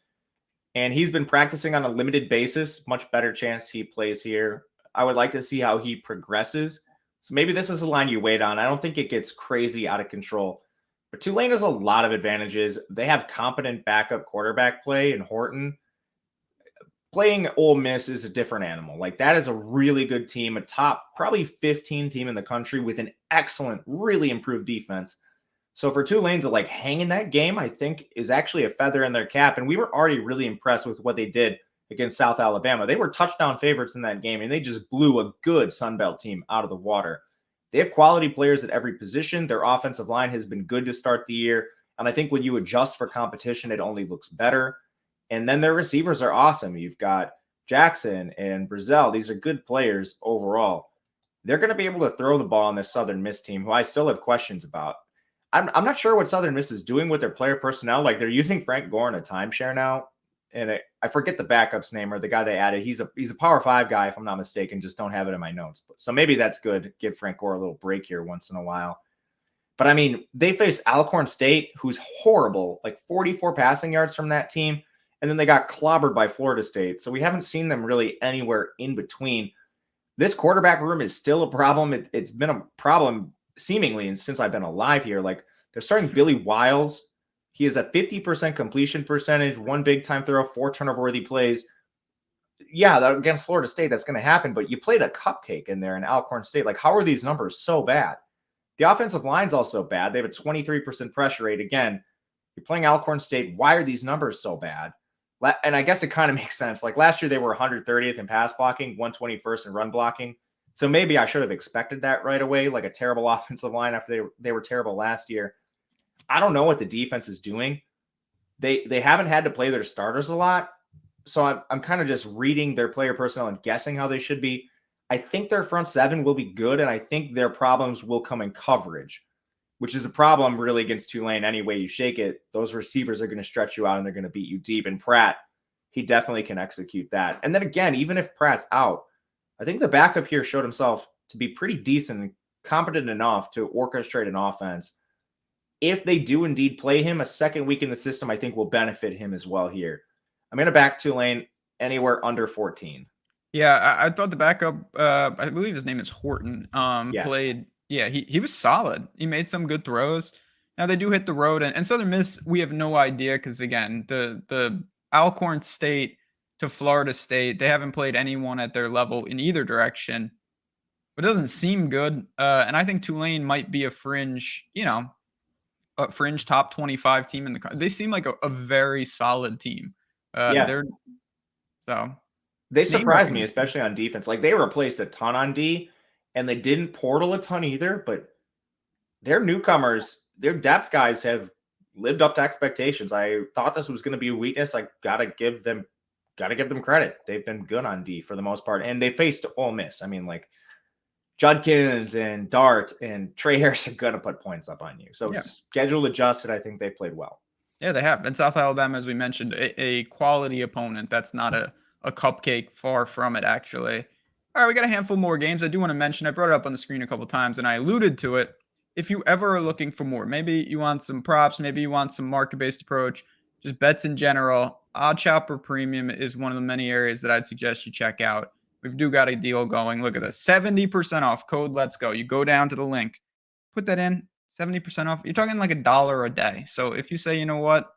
And he's been practicing on a limited basis. Much better chance he plays here. I would like to see how he progresses. So maybe this is a line you wait on. I don't think it gets crazy out of control. But Tulane has a lot of advantages. They have competent backup quarterback play in Horton. Playing Ole Miss is a different animal. Like that is a really good team, a top probably 15 team in the country with an excellent, really improved defense. So for Tulane to like hang in that game, I think is actually a feather in their cap. And we were already really impressed with what they did against South Alabama. They were touchdown favorites in that game, and they just blew a good Sun Belt team out of the water. They have quality players at every position. Their offensive line has been good to start the year. And I think when you adjust for competition, it only looks better. And then their receivers are awesome. You've got Jackson and Brazel. These are good players overall. They're going to be able to throw the ball on this Southern Miss team, who I still have questions about. I'm not sure what Southern Miss is doing with their player personnel. Like they're using Frank Gore in a timeshare now. and I forget the backup's name or the guy they added. He's a Power 5 guy, if I'm not mistaken. Just don't have it in my notes. So maybe that's good. Give Frank Gore a little break here once in a while. But I mean, they face Alcorn State, who's horrible, like 44 passing yards from that team. And then they got clobbered by Florida State. So we haven't seen them really anywhere in between. This quarterback room is still a problem. It's been a problem seemingly since I've been alive here. Like, they're starting Billy Wiles. He has a 50% completion percentage, 1 big time throw, 4 turnover-worthy plays. Yeah, against Florida State, that's going to happen. But you played a cupcake in there in Alcorn State. Like, how are these numbers so bad? The offensive line's also bad. They have a 23% pressure rate. Again, you're playing Alcorn State. Why are these numbers so bad? And I guess it kind of makes sense. Like, last year, they were 130th in pass blocking, 121st in run blocking. So maybe I should have expected that right away, like a terrible offensive line after they were terrible last year. I don't know what the defense is doing. They haven't had to play their starters a lot. So I'm kind of just reading their player personnel and guessing how they should be. I think their front seven will be good, and I think their problems will come in coverage, which is a problem really against Tulane any way you shake it. Those receivers are going to stretch you out, and they're going to beat you deep. And Pratt, he definitely can execute that. And then again, even if Pratt's out, I think the backup here showed himself to be pretty decent and competent enough to orchestrate an offense. If they do indeed play him a second week in the system, I think will benefit him as well here. I'm going to back Tulane anywhere under 14. Yeah, I thought the backup, I believe his name is Horton, Yes. played. Yeah, he was solid. He made some good throws. Now they do hit the road, and Southern Miss, we have no idea because again, the Alcorn State to Florida State, they haven't played anyone at their level in either direction. But it doesn't seem good, and I think Tulane might be a fringe top 25 team in the country. They seem like a very solid team. Yeah. They surprised me, especially on defense. Like, they replaced a ton on D, and they didn't portal a ton either, but their newcomers, their depth guys have lived up to expectations. I thought this was going to be a weakness. I gotta give them credit. They've been good on D for the most part, and they faced Ole Miss. I mean, like, Judkins and Dart and Trey Harris are going to put points up on you. So schedule adjusted, I think they played well. Yeah, they have. And South Alabama, as we mentioned, a quality opponent. That's not a cupcake, far from it, actually. All right, we got a handful more games. I do want to mention, I brought it up on the screen a couple times, and I alluded to it. If you ever are looking for more, maybe you want some props, maybe you want some market-based approach, just bets in general, Odd Chopper Premium is one of the many areas that I'd suggest you check out. We've got a deal going. Look at this, 70% off, code Let's Go. You go down to the link, put that in, 70% off. You're talking like $1 a day. So if you say, you know what,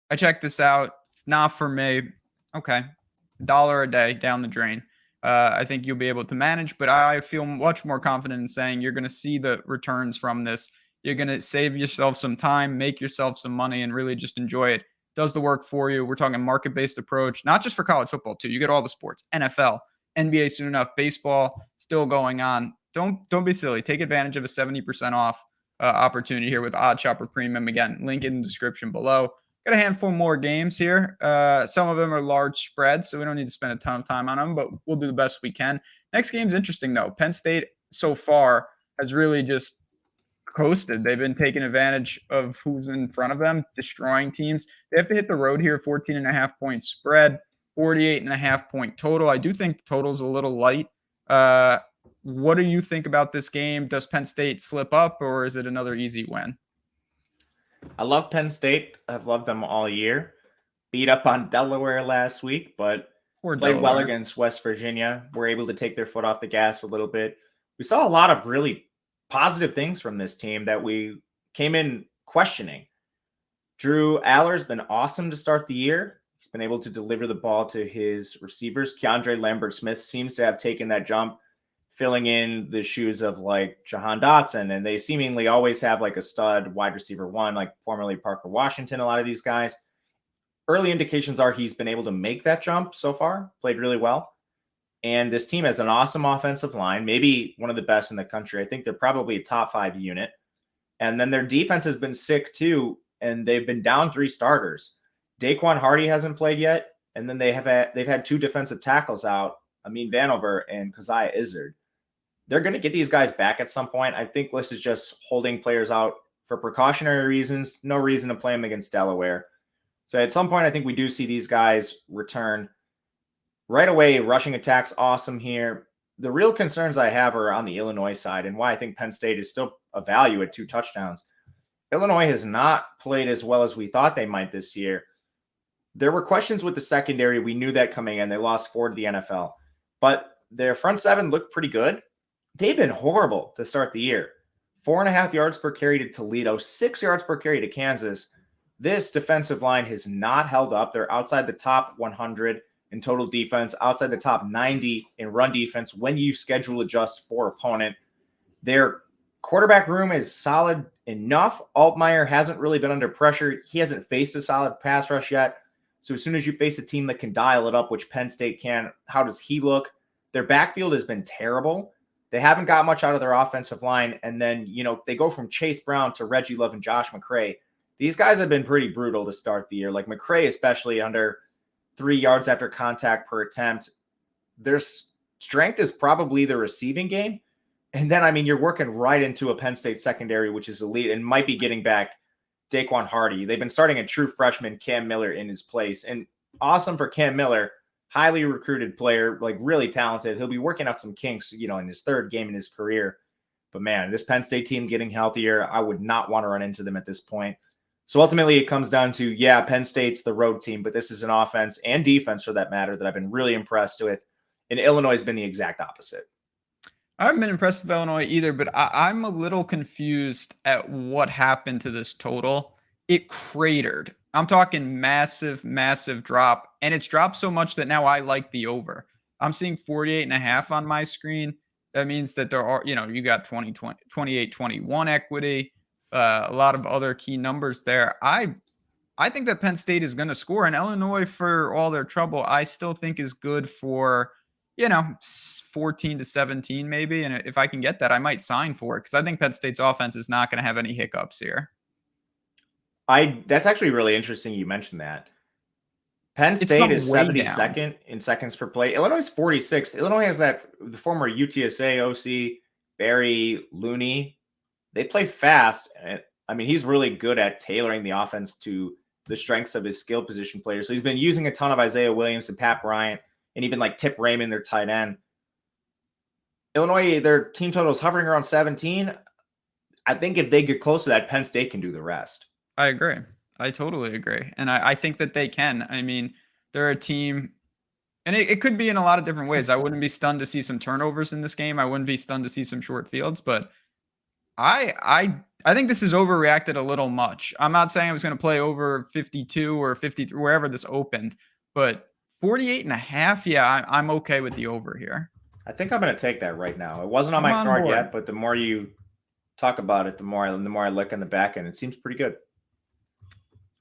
I checked this out, it's not for me, okay, $1 a day down the drain. I think you'll be able to manage, but I feel much more confident in saying you're going to see the returns from this. You're going to save yourself some time, make yourself some money, and really just enjoy it. Does the work for you. We're talking market-based approach, not just for college football too. You get all the sports, NFL, NBA soon enough, baseball still going on. Don't be silly. Take advantage of a 70% off opportunity here with Odd Chopper Premium. Again, link in the description below. Got a handful more games here. Some of them are large spreads, so we don't need to spend a ton of time on them, but we'll do the best we can. Next game's interesting, though. Penn State so far has really just coasted. They've been taking advantage of who's in front of them, destroying teams. They have to hit the road here, 14.5-point spread, 48.5-point total. I do think the total's a little light. What do you think about this game? Does Penn State slip up, or is it another easy win? I love Penn State. I've loved them all year. Beat up on Delaware last week, but played well against West Virginia. Were able to take their foot off the gas a little bit. We saw a lot of really positive things from this team that we came in questioning. Drew Aller's been awesome to start the year. He's been able to deliver the ball to his receivers. Keandre Lambert-Smith seems to have taken that jump, filling in the shoes of like Jahan Dotson. And they seemingly always have like a stud wide receiver one, like formerly Parker Washington, a lot of these guys. Early indications are he's been able to make that jump so far, played really well. And this team has an awesome offensive line, maybe one of the best in the country. I think they're probably a top 5 unit. And then their defense has been sick too, and they've been down 3 starters. Daquan Hardy hasn't played yet, and then they've had 2 defensive tackles out, Amin Vanover and Keziah Izzard. They're going to get these guys back at some point. I think this is just holding players out for precautionary reasons. No reason to play them against Delaware. So at some point, I think we do see these guys return right away. Rushing attacks, awesome here. The real concerns I have are on the Illinois side, and why I think Penn State is still a value at 2 touchdowns. Illinois has not played as well as we thought they might this year. There were questions with the secondary. We knew that coming in. They lost 4 to the NFL. But their front 7 looked pretty good. They've been horrible to start the year. 4.5 yards per carry to Toledo, 6 yards per carry to Kansas. This defensive line has not held up. They're outside the top 100 in total defense, outside the top 90 in run defense when you schedule adjust for opponent. Their quarterback room is solid enough. Altmaier hasn't really been under pressure. He hasn't faced a solid pass rush yet. So as soon as you face a team that can dial it up, which Penn State can, how does he look? Their backfield has been terrible. They haven't got much out of their offensive line. And then, they go from Chase Brown to Reggie Love and Josh McCray. These guys have been pretty brutal to start the year. Like McCray, especially under 3 yards after contact per attempt. Their strength is probably the receiving game. And then, you're working right into a Penn State secondary, which is elite and might be getting back Daquan Hardy. They've been starting a true freshman, Cam Miller, in his place. And awesome for Cam Miller, highly recruited player, like really talented. He'll be working out some kinks, in his 3rd game in his career. But man, this Penn State team getting healthier, I would not want to run into them at this point. So ultimately it comes down to, Penn State's the road team, but this is an offense and defense for that matter that I've been really impressed with. And Illinois has been the exact opposite. I haven't been impressed with Illinois either, but I'm a little confused at what happened to this total. It cratered. I'm talking massive, massive drop. And it's dropped so much that now I like the over. I'm seeing 48.5 on my screen. That means that there are, you got 28-21 equity, a lot of other key numbers there. I think that Penn State is going to score, and Illinois, for all their trouble, I still think is good for, 14-17 maybe. And if I can get that, I might sign for it because I think Penn State's offense is not going to have any hiccups here. That's actually really interesting you mentioned that. Penn State is 72nd in seconds per play. Illinois is 46th. Illinois has the former UTSA OC, Barry Looney. They play fast. He's really good at tailoring the offense to the strengths of his skill position players. So he's been using a ton of Isaiah Williams and Pat Bryant and even like Tip Raymond, their tight end. Illinois, their team total is hovering around 17. I think if they get close to that, Penn State can do the rest. I agree. I totally agree. And I think that they can. They're a team, and it could be in a lot of different ways. I wouldn't be stunned to see some turnovers in this game. I wouldn't be stunned to see some short fields, but I think this is overreacted a little much. I'm not saying I was going to play over 52 or 53, wherever this opened, but 48.5, I'm okay with the over here. I think I'm going to take that right now. It wasn't on my card yet, but the more you talk about it, the more I look in the back end. It seems pretty good.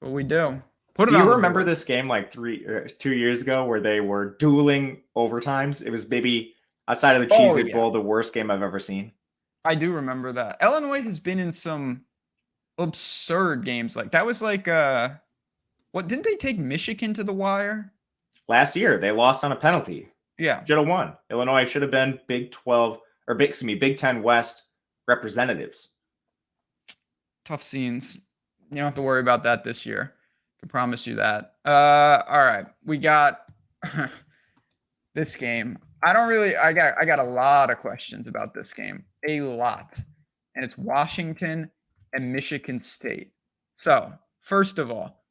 What we do. Do you remember this game like 2 years ago where they were dueling overtimes? It was maybe outside of the Cheez-It Bowl, the worst game I've ever seen. I do remember that. Illinois has been in some absurd games. Like that was like didn't they take Michigan to the wire? Last year, they lost on a penalty. Yeah. Should have won. Illinois should have been Big 10 West representatives. Tough scenes. You don't have to worry about that this year. I can promise you that. All right. We got this game. I got a lot of questions about this game. A lot. And it's Washington and Michigan State. So, first of all,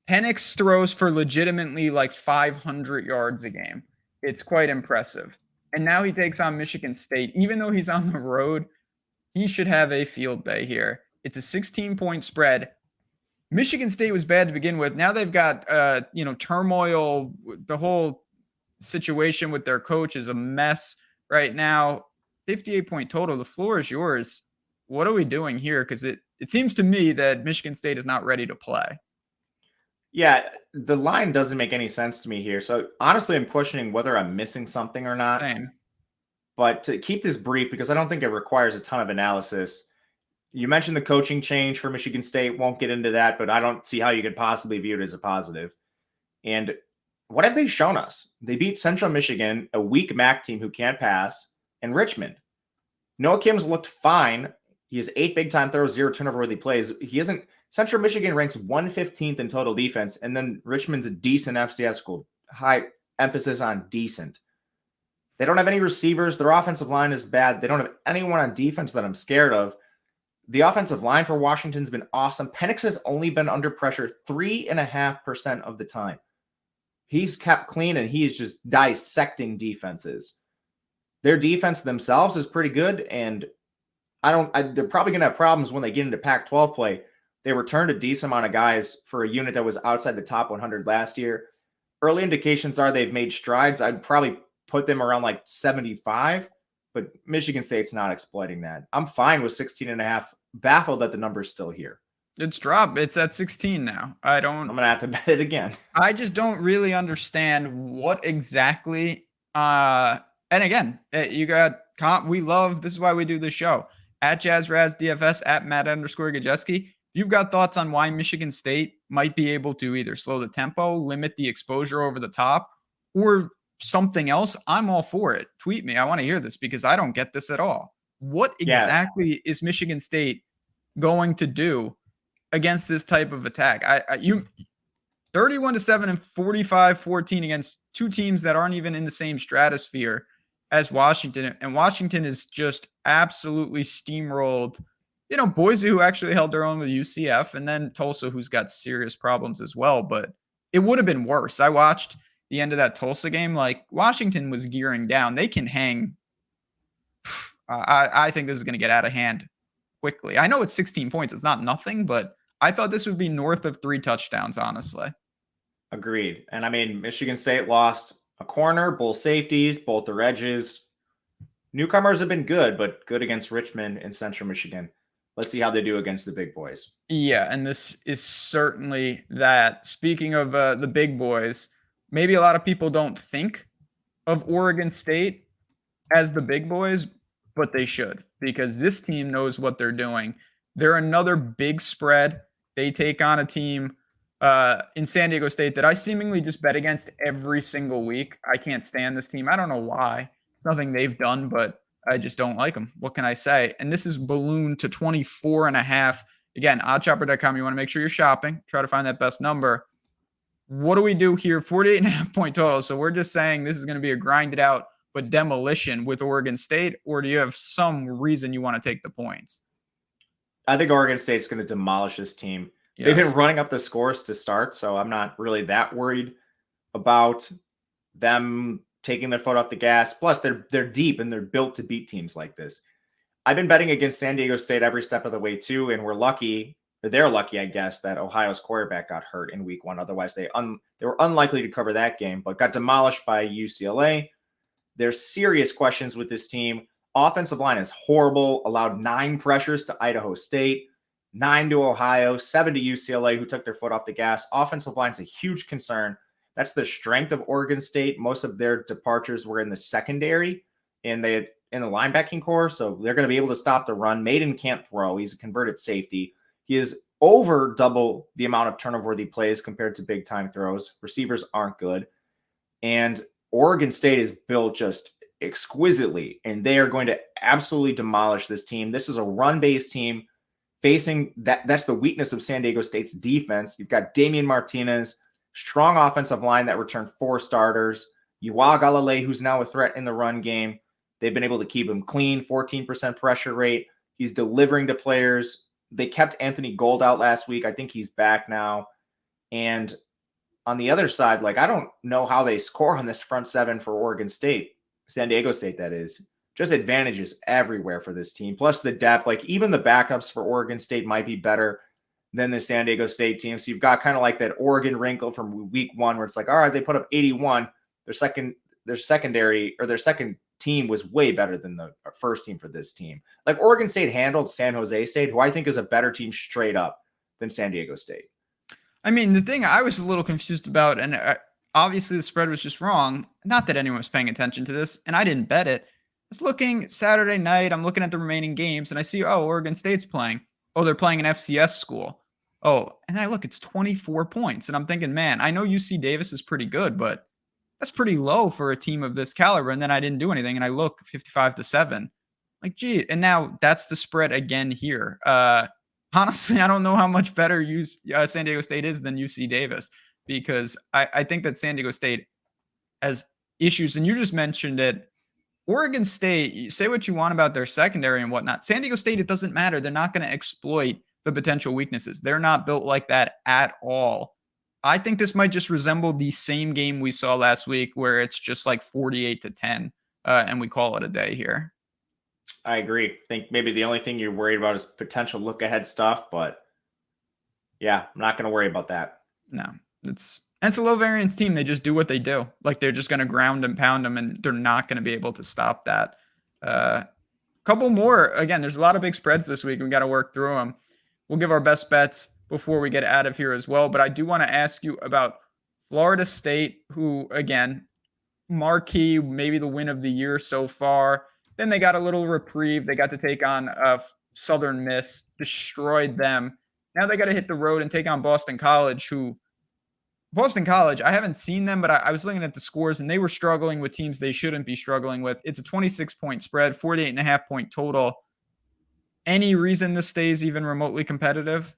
Penix throws for legitimately like 500 yards a game. It's quite impressive. And now he takes on Michigan State. Even though he's on the road, he should have a field day here. It's a 16-point spread. Michigan State was bad to begin with. Now they've got, turmoil. The whole situation with their coach is a mess right now. 58-point total. The floor is yours. What are we doing here? Because it seems to me that Michigan State is not ready to play. Yeah, the line doesn't make any sense to me here. So honestly, I'm questioning whether I'm missing something or not. Same. But to keep this brief, because I don't think it requires a ton of analysis, you mentioned the coaching change for Michigan State. Won't get into that, but I don't see how you could possibly view it as a positive. And what have they shown us? They beat Central Michigan, a weak MAC team who can't pass, and Richmond. Noah Kim's looked fine. He has 8 big-time throws, 0 turnover-worthy plays. He hasn't Central Michigan ranks 115th in total defense, and then Richmond's a decent FCS school. High emphasis on decent. They don't have any receivers. Their offensive line is bad. They don't have anyone on defense that I'm scared of. The offensive line for Washington's been awesome. Penix has only been under pressure 3.5% of the time. He's kept clean, and he is just dissecting defenses. Their defense themselves is pretty good, and they're probably going to have problems when they get into Pac-12 play. They returned a decent amount of guys for a unit that was outside the top 100 last year. Early indications are they've made strides. I'd probably put them around like 75, but Michigan State's not exploiting that. I'm fine with 16.5. Baffled that the number's still here. It's dropped. It's at 16 now. I'm going to have to bet it again. I just don't really understand what exactly. And again, you got we love, this is why we do this show. At JazzRazDFS, at Matt_Gajewski. If you've got thoughts on why Michigan State might be able to either slow the tempo, limit the exposure over the top, or something else, I'm all for it. Tweet me. I want to hear this because I don't get this at all. What exactly is Michigan State going to do against this type of attack? You 31-7 and 45-14 against two teams that aren't even in the same stratosphere as Washington. And Washington is just absolutely steamrolled. You know, Boise, who actually held their own with UCF, and then Tulsa, who's got serious problems as well. But it would have been worse. I watched the end of that Tulsa game. Like, Washington was gearing down. They can hang. I think this is going to get out of hand quickly. I know it's 16 points. It's not nothing, but I thought this would be north of 3 touchdowns, honestly. Agreed. And I mean, Michigan State lost a corner, both safeties, both their edges. Newcomers have been good, but good against Richmond and Central Michigan. Let's see how they do against the big boys. Yeah, and this is certainly that. Speaking of the big boys, maybe a lot of people don't think of Oregon State as the big boys, but they should, because this team knows what they're doing. They're another big spread. They take on a team in San Diego State that I seemingly just bet against every single week. I can't stand this team. I don't know why. It's nothing they've done, but I just don't like them. What can I say? And this is ballooned to 24.5. Again, oddchopper.com. You want to make sure you're shopping. Try to find that best number. What do we do here? 48.5 point total. So we're just saying this is going to be a grinded out but demolition with Oregon State, or do you have some reason you want to take the points? I think Oregon State's going to demolish this team. Yes. They've been running up the scores to start, so I'm not really that worried about them taking their foot off the gas. Plus, they're deep and they're built to beat teams like this. I've been betting against San Diego State every step of the way too, and we're lucky, or they're lucky, I guess, that Ohio's quarterback got hurt in week 1. Otherwise, they were unlikely to cover that game, but got demolished by UCLA. There's serious questions with this team. Offensive line is horrible. Allowed 9 pressures to Idaho State, 9 to Ohio, 7 to UCLA, who took their foot off the gas. Offensive line's a huge concern. That's the strength of Oregon State. Most of their departures were in the secondary and they had in the linebacking core, so they're going to be able to stop the run. Maiden can't throw. He's a converted safety. He is over double the amount of turnover-worthy plays compared to big-time throws. Receivers aren't good. And Oregon State is built just exquisitely, and they are going to absolutely demolish this team. This is a run-based team facing that's the weakness of San Diego State's defense. You've got Damian Martinez, strong offensive line that returned 4 starters. Yuwa Galilei, who's now a threat in the run game. They've been able to keep him clean, 14% pressure rate. He's delivering to players. They kept Anthony Gold out last week. I think he's back now. And on the other side, like, I don't know how they score on this front seven for Oregon State, San Diego State, that is. Just advantages everywhere for this team. Plus the depth, like even the backups for Oregon State might be better than the San Diego State team. So you've got kind of like that Oregon wrinkle from week 1 where it's like, all right, they put up 81. Their second team was way better than the first team for this team. Like Oregon State handled San Jose State, who I think is a better team straight up than San Diego State. I mean, the thing I was a little confused about, and obviously the spread was just wrong. Not that anyone was paying attention to this, and I didn't bet it. I was looking Saturday night. I'm looking at the remaining games, and I see, Oregon State's playing. Oh, they're playing an FCS school. Oh, and I look, it's 24 points. And I'm thinking, man, I know UC Davis is pretty good, but that's pretty low for a team of this caliber. And then I didn't do anything, and I look 55-7. Like, gee, and now that's the spread again here. honestly, I don't know how much better San Diego State is than UC Davis, because I think that San Diego State has issues, and you just mentioned it. Oregon State, say what you want about their secondary and whatnot. San Diego State, it doesn't matter. They're not going to exploit the potential weaknesses. They're not built like that at all. I think this might just resemble the same game we saw last week, where it's just like 48-10, and we call it a day here. I agree. I think maybe the only thing you're worried about is potential look-ahead stuff, but yeah, I'm not going to worry about that. No, it's a low variance team. They just do what they do. Like, they're just going to ground and pound them, and they're not going to be able to stop that. Couple more. Again, there's a lot of big spreads this week. We got to work through them. We'll give our best bets before we get out of here as well. But I do want to ask you about Florida State, who, again, marquee, maybe the win of the year so far. Then they got a little reprieve. They got to take on Southern Miss, destroyed them. Now they got to hit the road and take on Boston College, I haven't seen them, but I was looking at the scores, and they were struggling with teams they shouldn't be struggling with. It's a 26-point spread, 48.5-point total. Any reason this stays even remotely competitive?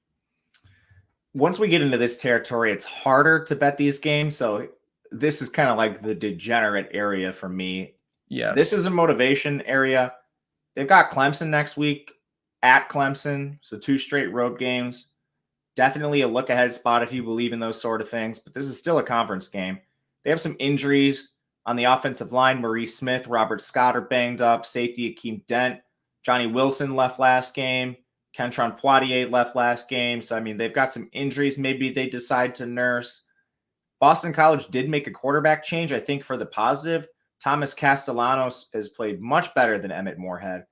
Once we get into this territory, it's harder to bet these games. So this is kind of like the degenerate area for me. Yes. This is a motivation area. They've got Clemson next week at Clemson. So 2 straight road games. Definitely a look-ahead spot if you believe in those sort of things. But this is still a conference game. They have some injuries on the offensive line. Maurice Smith, Robert Scott are banged up. Safety Akeem Dent. Johnny Wilson left last game. Kentron Poitier left last game. So, I mean, they've got some injuries maybe they decide to nurse. Boston College did make a quarterback change, I think, for the positive. Thomas Castellanos has played much better than Emmett Moorhead.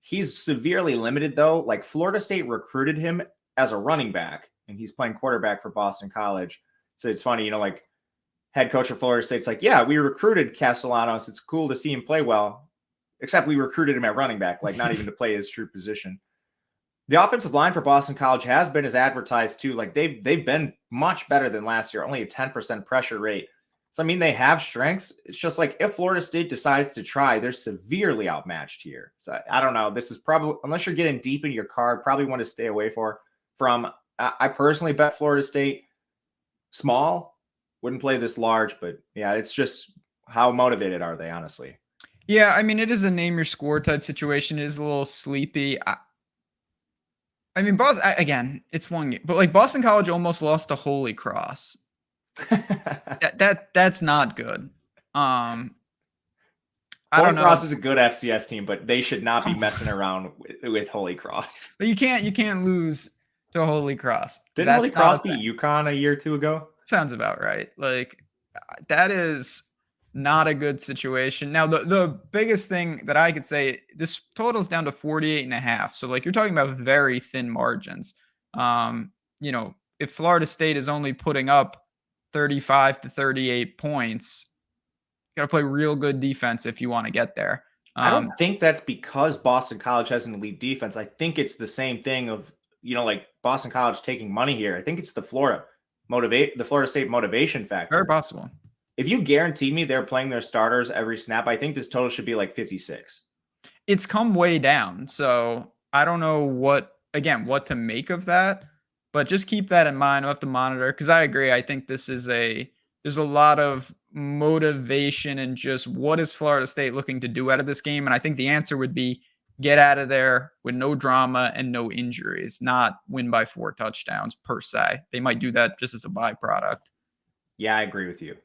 He's severely limited, though. Like, Florida State recruited him as a running back, and he's playing quarterback for Boston College. So it's funny, like, head coach of Florida State's like, yeah, we recruited Castellanos. It's cool to see him play well, except we recruited him at running back, like not even to play his true position. The offensive line for Boston College has been as advertised too. Like, they've been much better than last year, only a 10% pressure rate. So, I mean, they have strengths. It's just like, if Florida State decides to try, they're severely outmatched here. So I don't know. This is probably, unless you're getting deep in your card, probably want to stay away from. I personally bet Florida State small. Wouldn't play this large, but yeah, it's just how motivated are they, honestly? Yeah, I mean, it is a name your score type situation. It is a little sleepy. I mean, again, it's one game, but like, Boston College almost lost to Holy Cross. That's not good. I don't know. Holy Cross is a good FCS team, but they should not be messing around with Holy Cross. But you can't lose to Holy Cross. Didn't Holy Cross beat UConn a year or two ago? Sounds about right. Like, that is not a good situation. Now, the biggest thing that I could say, this total's down to 48.5. So, like, you're talking about very thin margins. If Florida State is only putting up 35 to 38 points, you got to play real good defense if you want to get there. I don't think that's because Boston College has an elite defense. I think it's the same thing of, like, Boston College taking money here. I think it's the Florida State motivation factor. Very possible. If you guarantee me they're playing their starters every snap, I think this total should be like 56. It's come way down. So I don't know what to make of that, but just keep that in mind. We'll have to monitor, because I agree. I think there's a lot of motivation and just what is Florida State looking to do out of this game. And I think the answer would be get out of there with no drama and no injuries, not win by 4 touchdowns per se. They might do that just as a byproduct. Yeah, I agree with you.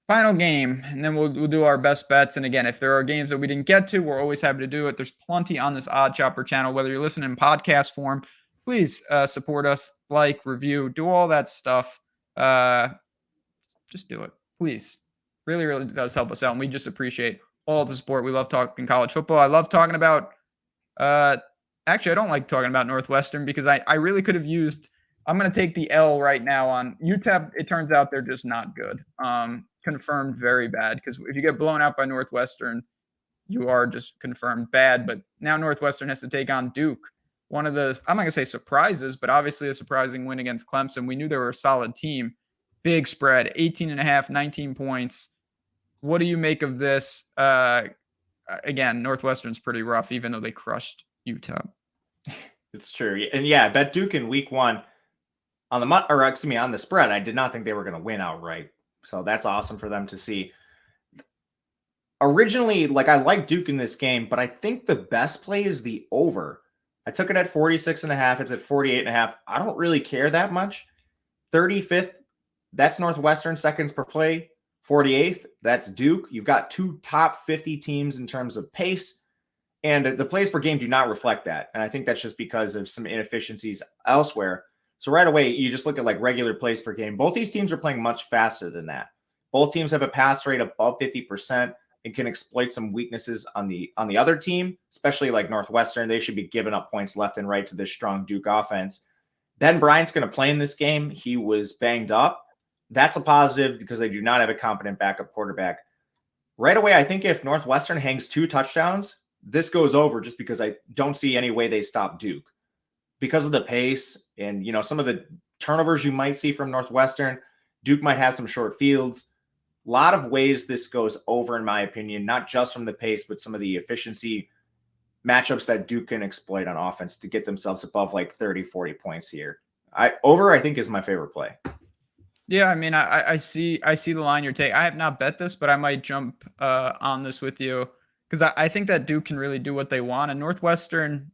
Final game, and then we'll do our best bets. And again, if there are games that we didn't get to, we're always happy to do it. There's plenty on this Odd Chopper channel. Whether you're listening in podcast form, please support us, like, review, do all that stuff. Just do it, please. Really, really does help us out, and we just appreciate all the support. We love talking college football. I love talking about actually, I don't like talking about Northwestern, because I really could have used – I'm going to take the L right now on UTEP. It turns out they're just not good. Confirmed very bad, because if you get blown out by Northwestern, you are just confirmed bad. But now Northwestern has to take on Duke. One of the, I'm not going to say surprises, but obviously a surprising win against Clemson. We knew they were a solid team. Big spread, 18.5, 19 points. What do you make of this? Again, Northwestern's pretty rough, even though they crushed UTEP. It's true. And yeah, I bet Duke in week 1 on on the spread. I did not think they were going to win outright. So that's awesome for them to see. Originally, like I like Duke in this game, but I think the best play is the over. I took it at 46.5. It's at 48.5. I don't really care that much. 35th, that's Northwestern seconds per play. 48th, that's Duke. You've got 2 top 50 teams in terms of pace, and the plays per game do not reflect that. And I think that's just because of some inefficiencies elsewhere. So right away, you just look at like regular plays per game. Both these teams are playing much faster than that. Both teams have a pass rate above 50% and can exploit some weaknesses on the other team, especially like Northwestern. They should be giving up points left and right to this strong Duke offense. Ben Bryant's going to play in this game. He was banged up. That's a positive because they do not have a competent backup quarterback. Right away, I think if Northwestern hangs 2 touchdowns, this goes over just because I don't see any way they stop Duke. Because of the pace and, some of the turnovers you might see from Northwestern, Duke might have some short fields. A lot of ways this goes over, in my opinion, not just from the pace, but some of the efficiency matchups that Duke can exploit on offense to get themselves above like 30, 40 points here. I think is my favorite play. Yeah, I mean, I see the line you're taking. I have not bet this, but I might jump on this with you because I think that Duke can really do what they want. And Northwestern,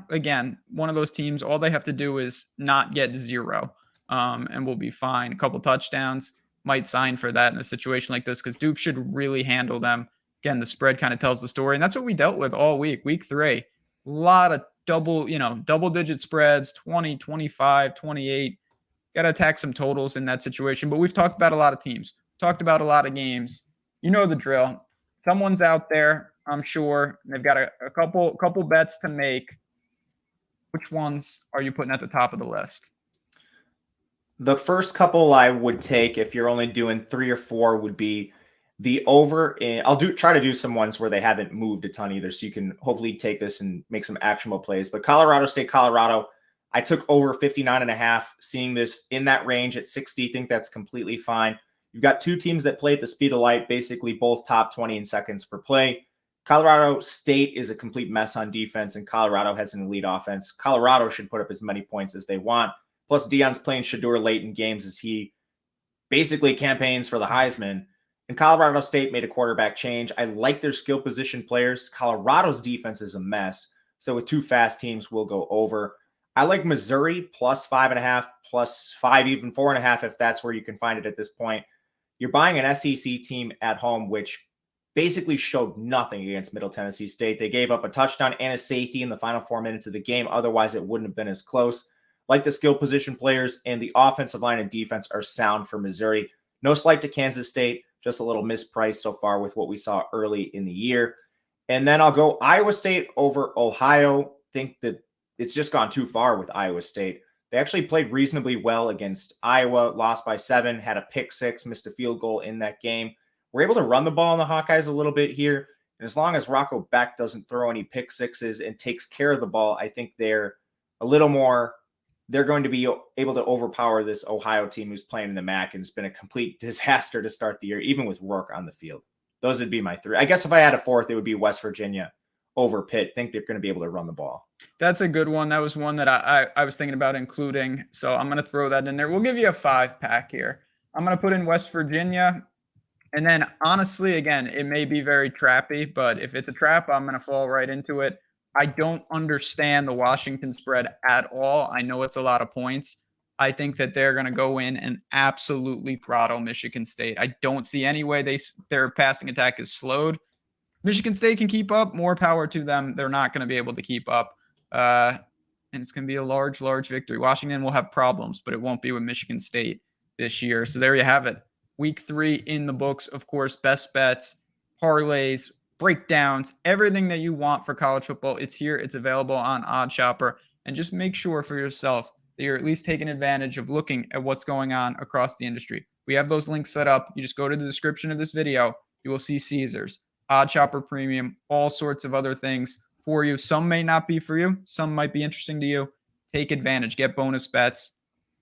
again, one of those teams, all they have to do is not get 0, and we'll be fine. A couple touchdowns might sign for that in a situation like this because Duke should really handle them. Again, the spread kind of tells the story, and that's what we dealt with all week. Week 3, a lot of double-digit spreads, 20, 25, 28. Got to attack some totals in that situation. But we've talked about a lot of teams, talked about a lot of games. You know the drill. Someone's out there, I'm sure. They've got a couple bets to make. Which ones are you putting at the top of the list? The first couple I would take, if you're only doing 3 or 4, would be the over. I'll try to do some ones where they haven't moved a ton either, so you can hopefully take this and make some actionable plays. But Colorado State, Colorado, I took over 59.5, seeing this in that range at 60. Think that's completely fine. You've got 2 teams that play at the speed of light, basically both top 20 in seconds per play. Colorado State is a complete mess on defense, and Colorado has an elite offense. Colorado should put up as many points as they want. Plus, Deion's playing Shedeur late in games as he basically campaigns for the Heisman. And Colorado State made a quarterback change. I like their skill position players. Colorado's defense is a mess. So with 2 fast teams, we'll go over. I like Missouri plus 5.5, plus 5, even 4.5, if that's where you can find it at this point. You're buying an SEC team at home, which basically showed nothing against Middle Tennessee State. They gave up a touchdown and a safety in the final 4 minutes of the game. Otherwise, it wouldn't have been as close. Like the skill position players and the offensive line and defense are sound for Missouri. No slight to Kansas State, just a little mispriced so far with what we saw early in the year. And then I'll go Iowa State over Ohio. Think that it's just gone too far with Iowa State. They actually played reasonably well against Iowa, lost by 7, had a pick 6, missed a field goal in that game. We're able to run the ball on the Hawkeyes a little bit here. And as long as Rocco Beck doesn't throw any pick 6s and takes care of the ball, I think they're going to be able to overpower this Ohio team who's playing in the MAC, and it's been a complete disaster to start the year, even with Rourke on the field. Those would be my 3. I guess if I had a 4th, it would be West Virginia over Pitt. Think they're going to be able to run the ball. That's a good one. That was one that I was thinking about including. So I'm going to throw that in there. We'll give you a 5-pack here. I'm going to put in West Virginia. And then honestly, again, it may be very trappy, but if it's a trap, I'm going to fall right into it. I don't understand the Washington spread at all. I know it's a lot of points. I think that they're going to go in and absolutely throttle Michigan State. I don't see any way their passing attack is slowed. Michigan State can keep up. More power to them. They're not going to be able to keep up. And it's going to be a large victory. Washington will have problems, but it won't be with Michigan State this year. So there you have it. Week 3 in the books. Of course, best bets, parlays, breakdowns, everything that you want for college football. It's here. It's available on OddsShopper. And just make sure for yourself that you're at least taking advantage of looking at what's going on across the industry. We have those links set up. You just go to the description of this video. You will see Caesars, OddsShopper Premium, all sorts of other things for you. Some may not be for you. Some might be interesting to you. Take advantage. Get bonus bets.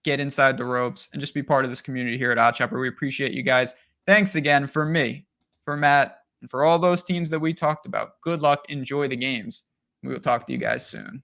Get inside the ropes. And just be part of this community here at OddsShopper. We appreciate you guys. Thanks again for me, for Matt, and for all those teams that we talked about. Good luck. Enjoy the games. We will talk to you guys soon.